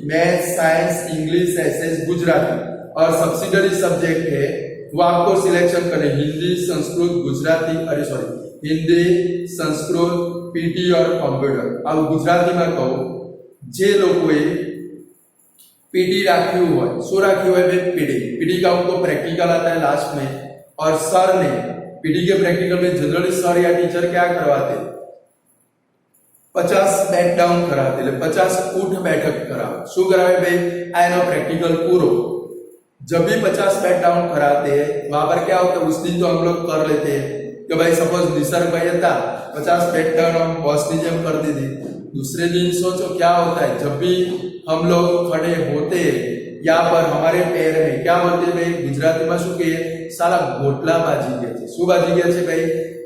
math, science, English, SS, Gujarati. और सब्सिडरी सब्जेक्ट है वो आपको सिलेक्शन करने, हिंदी, संस्कृत, गुजराती, हिंदी, संस्कृत, पीटी और कॉम्प्यूटर। अब गुजराती में कहूँ जे लोगोए पीटी राख्યું હોય, શું રાખ્યું હોય भाई? पीटी का उनको प्रैक्टिकल आता है लास्ट में, और सर ने पीटी के प्रैक्टिकल में जनरली सर या टीचर क्या करवाते, 50 बैक डाउन कराते, 50 उठ बैठक करावे। શું કરાવે भाई? આ એનો પ્રેક્ટિકલ પૂરો। जब भी 50 बैक डाउन कराते हैं वहां पर क्या होता है, उस दिन तो हम लोग कर लेते हैं कि भाई सपोज निसर्ग भाई था 50 बैक डाउन हम बॉस की जेम कर दी थी। दूसरे दिन सोचो क्या होता है, जब भी हम लोग खड़े होते यहाँ पर हमारे पैर में क्या बोलते हैं भाई, गुजराती में शू कहिए, साला गोटला बाजी गया है। शू बाजी गया है भाई?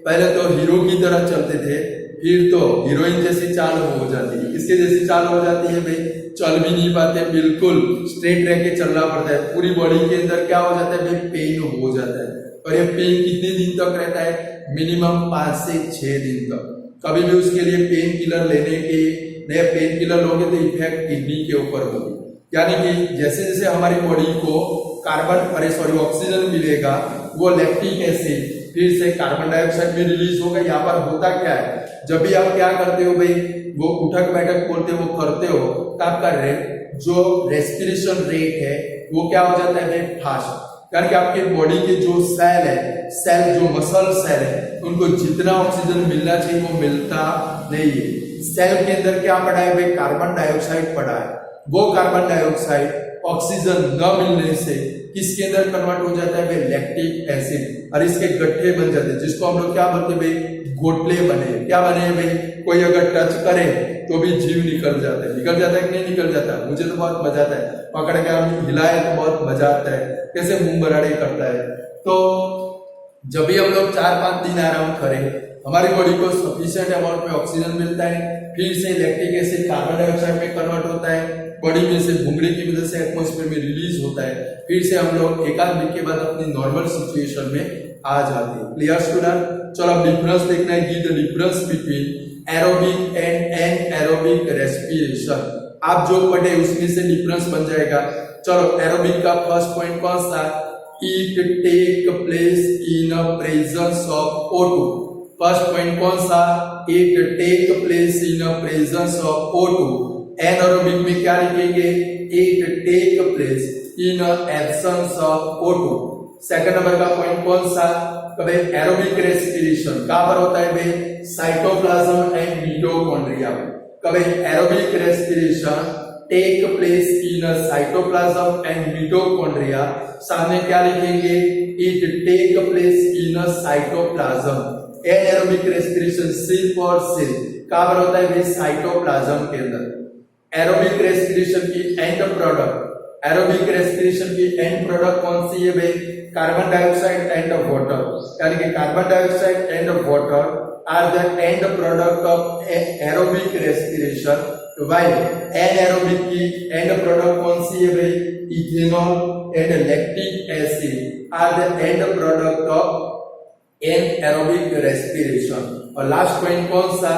पहले तो हीरो की तरह चलते थे, फिर तो हीरोइन जैसी चाल हो जाती है। किसके जैसी चाल हो जाती है भाई? चल भी नहीं पाते, बिल्कुल स्ट्रेट रह के चलना पड़ता है। पूरी बॉडी के अंदर क्या हो जाता है भाई? पेन हो जाता है। और ये पेन कितने दिन तक रहता है? मिनिमम 5 से 6 दिन तक। कभी भी उसके लिए पेन किलर लेने के, नए पेन किलर लोगे तो इफेक्ट किडनी के ऊपर होगी। यानी कि जैसे जैसे हमारी बॉडी को ऑक्सीजन मिलेगा, वो लैक्टिक एसिड फिर से कार्बन डाइऑक्साइड में रिलीज होगा। यहाँ पर होता क्या है, जब भी आप क्या करते हो भाई, वो उठक बैठक बोलते हो, वो करते हो तो आपका जो रेस्पिरेशन रेट है वो क्या हो जाता है भाई? फास्ट। यानी कि आपके बॉडी के जो सेल जो मसल सेल है उनको जितना ऑक्सीजन मिलना चाहिए वो मिलता नहीं है। सेल के अंदर क्या पड़ा है भाई? कार्बन डाइऑक्साइड पड़ा है। वो कार्बन डाइऑक्साइड ऑक्सीजन न मिलने से किसके अंदर कन्वर्ट हो जाता है भाई? लैक्टिक एसिड, और इसके गड्ढे बन जाते हैं, जिसको हम लोग क्या बोलते हैं भाई? गोटले बने। क्या बने हैं भाई? कोई अगर टच करे तो भी जीव निकल जाता है कि नहीं निकल जाता? मुझे तो बहुत मजा आता है, पकड़ के हम हिलाए तो बहुत मजा आता है, कैसे मुंह बराड़े करता है। तो जब भी हम लोग 4-5 दिन आराम करें, हमारी बॉडी को सफिशिएंट अमाउंट में ऑक्सीजन मिलता है, फिर से लैक्टिक एसिड कार्बन डाइऑक्साइड में कन्वर्ट होता है, बॉडी में से भूंगड़ी की मदद से एटमॉस्फेयर में रिलीज होता है, फिर से हम लोग एक आध वीक के बाद अपनी नॉर्मल सिचुएशन में आ जाते हैं। Clear student? चलो अब डिफरेंस देखना है, give the difference between aerobic and anaerobic respiration. आप जो पढ़े उसमें से डिफरेंस बन जाएगा। चलो एरोबिक का फर्स्ट पॉइंट कौन सा? It take place in presence of O2। First point कौन सा? It take place in presence of O2। Anaerobic में क्या लिखेंगे? It take place in absence of O2। Second number का पॉइंट कौन सा? कभी एरोबिक रेस्पिरेशन कहां पर होता है भाई? Cytoplasm and mitochondria. कभी aerobic respiration take place in cytoplasm and mitochondria, सामने क्या लिखेंगे? It take place in cytoplasm. Anaerobic respiration सिर्फ और सिर्फ कहां पर होता है भाई? साइटोप्लाज्म के अंदर। एरोबिक रेस्पिरेशन की एंड प्रोडक्ट, एरोबिक रेस्पिरेशन की एंड प्रोडक्ट कौन सी है भाई? Carbon dioxide and water. यानी कि carbon dioxide and water are the end product of aerobic respiration, while anaerobic की एंड प्रोडक्ट कौन सी है भाई? Ethanol and lactic acid are the end product of anaerobic respiration. और लास्ट पॉइंट कौन सा?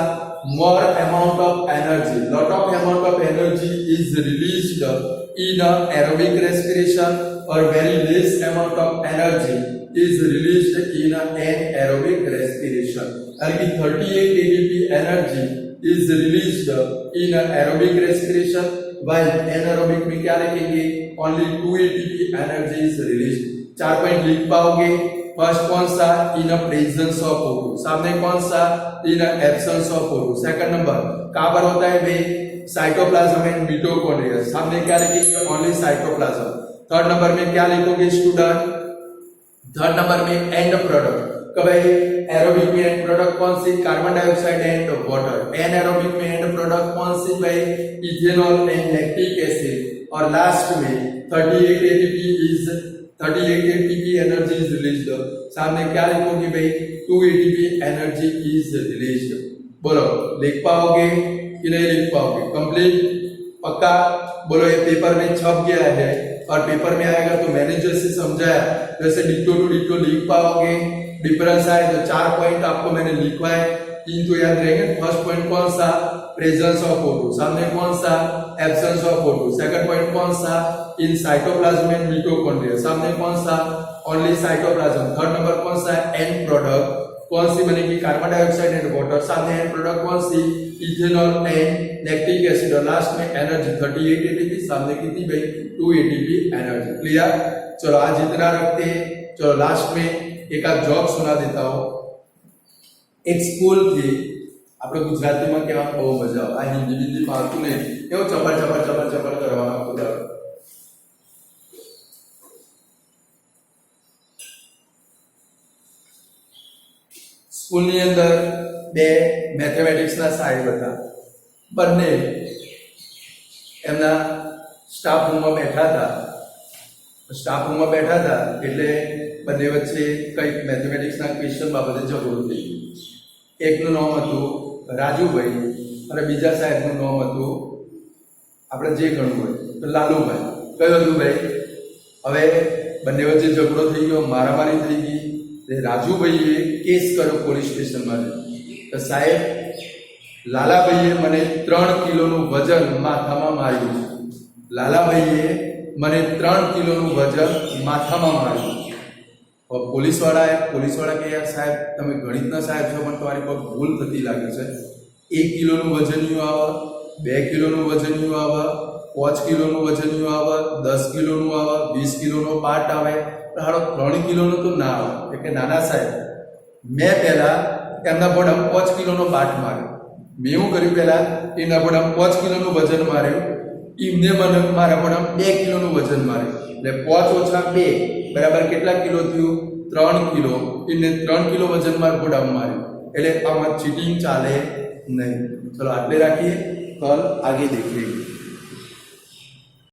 more amount of energy, lot of amount of energy is released in aerobic respiration or very less amount of energy is released in anaerobic respiration। यानी कि 38 ATP energy is released in aerobic respiration, while anaerobic में क्या लिखेंगे? only 2 ATP energy is released। 4 point लिख पाओगे। First कौन सा? In presence of O2। सामने कौन सा? In absence of O2। Second number कहां पर होता है भाई? Cytoplasm and mitochondria. सामने क्या लिखेंगे? Only cytoplasm. थर्ड नंबर में क्या लिखोगे स्टूडेंट? थर्ड नंबर में एंड प्रोडक्ट। कभी एरोबिक में एंड प्रोडक्ट कौन सी? Carbon dioxide and water. Anaerobic में एंड प्रोडक्ट कौन सी भाई? Ethanol and lactic acid. और लास्ट में 38 ATP एनर्जी इज रिलीज्ड। सामने क्या लिखोगे भाई? 2 ATP एनर्जी इज रिलीज्ड। बोलो लिख पाओगे कि नहीं लिख पाओगे? कंप्लीट पक्का? बोलो ये पेपर में छप गया है और पेपर में आएगा तो मैंने जैसे समझाया वैसे डिटो टू डिटो लिख पाओगे। डिफरेंस आए तो 4 पॉइंट आपको मैंने लिखवाए, 3 तो याद रहेंगे। फर्स्ट पॉइंट कौन सा? प्रेजेंस ऑफ O2, सामने कौन सा absence of O2, second point कौन सा इन साइटोप्लाज्म एंड मिटोकॉन्ड्रिया, सामने कौन सा ओनली साइटोप्लाज्म, थर्ड नंबर कौन सा एंड प्रोडक्ट कौन सी बनेगी कार्बन डाइऑक्साइड एंड वाटर, सामने एंड प्रोडक्ट कौन सी इथेनॉल एंड लैक्टिक एसिड और लास्ट में एनर्जी 38 एटीपी, सामने कितनी भाई 2 एटीपी एनर्जी। क्लियर? चलो आज इतना रखते हैं। चलो लास्ट में एक आध जॉब सुना देता हूं। एक स्कूल थी, આપણે ગુજરાતીમાં કેવા બહુ મજા આવે, આ હિન્દી પાડતું નહીં, એવું ચપર ચપર ચપર ચપર કરવાનું બધા। સ્કૂલની અંદર બે મેથેમેટિક્સના સાહેબ હતા, બંને એમના સ્ટાફ રૂમમાં બેઠા હતા। સ્ટાફ રૂમમાં બેઠા હતા એટલે બંને વચ્ચે કંઈક મેથેમેટિક્સના ક્વેશ્ચન બાબતે ઝઘડો થઈ ગયો। એકનું નામ હતું રાજુભાઈ અને બીજા સાહેબનું નામ હતું આપણે જે ગણવું હોય તો લાલુભાઈ। કયું હતું ભાઈ? હવે બંને વચ્ચે ઝઘડો થઈ ગયો, મારામારી થઈ ગઈ। રાજુભાઈએ કેસ કર્યો પોલીસ સ્ટેશનમાં। તો સાહેબ લાલાભાઈએ મને 3 કિલોનું વજન માથામાં માર્યું। લાલાભાઈએ મને 3 કિલોનું વજન માથામાં માર્યું। પોલીસવાળા કે યાર સાહેબ તમે ગણિતના સાહેબ છો પણ તમારી પર ભૂલ થતી લાગે છે। 1 કિલોનું વજનિયું આવે, 2 કિલોનું વજનિયું આવે, 5 કિલોનું વજનિયું આવે, 10 કિલોનું આવે, 20 કિલોનો પાર્ટ આવે, પણ હાલો 3 કિલોનું તો ના આવે। એટલે નાના સાહેબ મેં પહેલા એમના પોડામ 5 કિલોનો પાર્ટ માર્યો। મેં શું કર્યું? પહેલા એમના પોડામ 5 કિલોનું વજન માર્યું, એમને મને મારા પોડામ 2 કિલોનું વજન માર્યું। એટલે 5 ઓછા 2 બરાબર કેટલા કિલો થયું? 3 કિલો। એમને 3 કિલો વજન માર પોડામ માર્યું। એટલે આમાં ચીટિંગ ચાલે નહીં। ચલો આટલે રાખીએ, કલ આગે દેખીએ।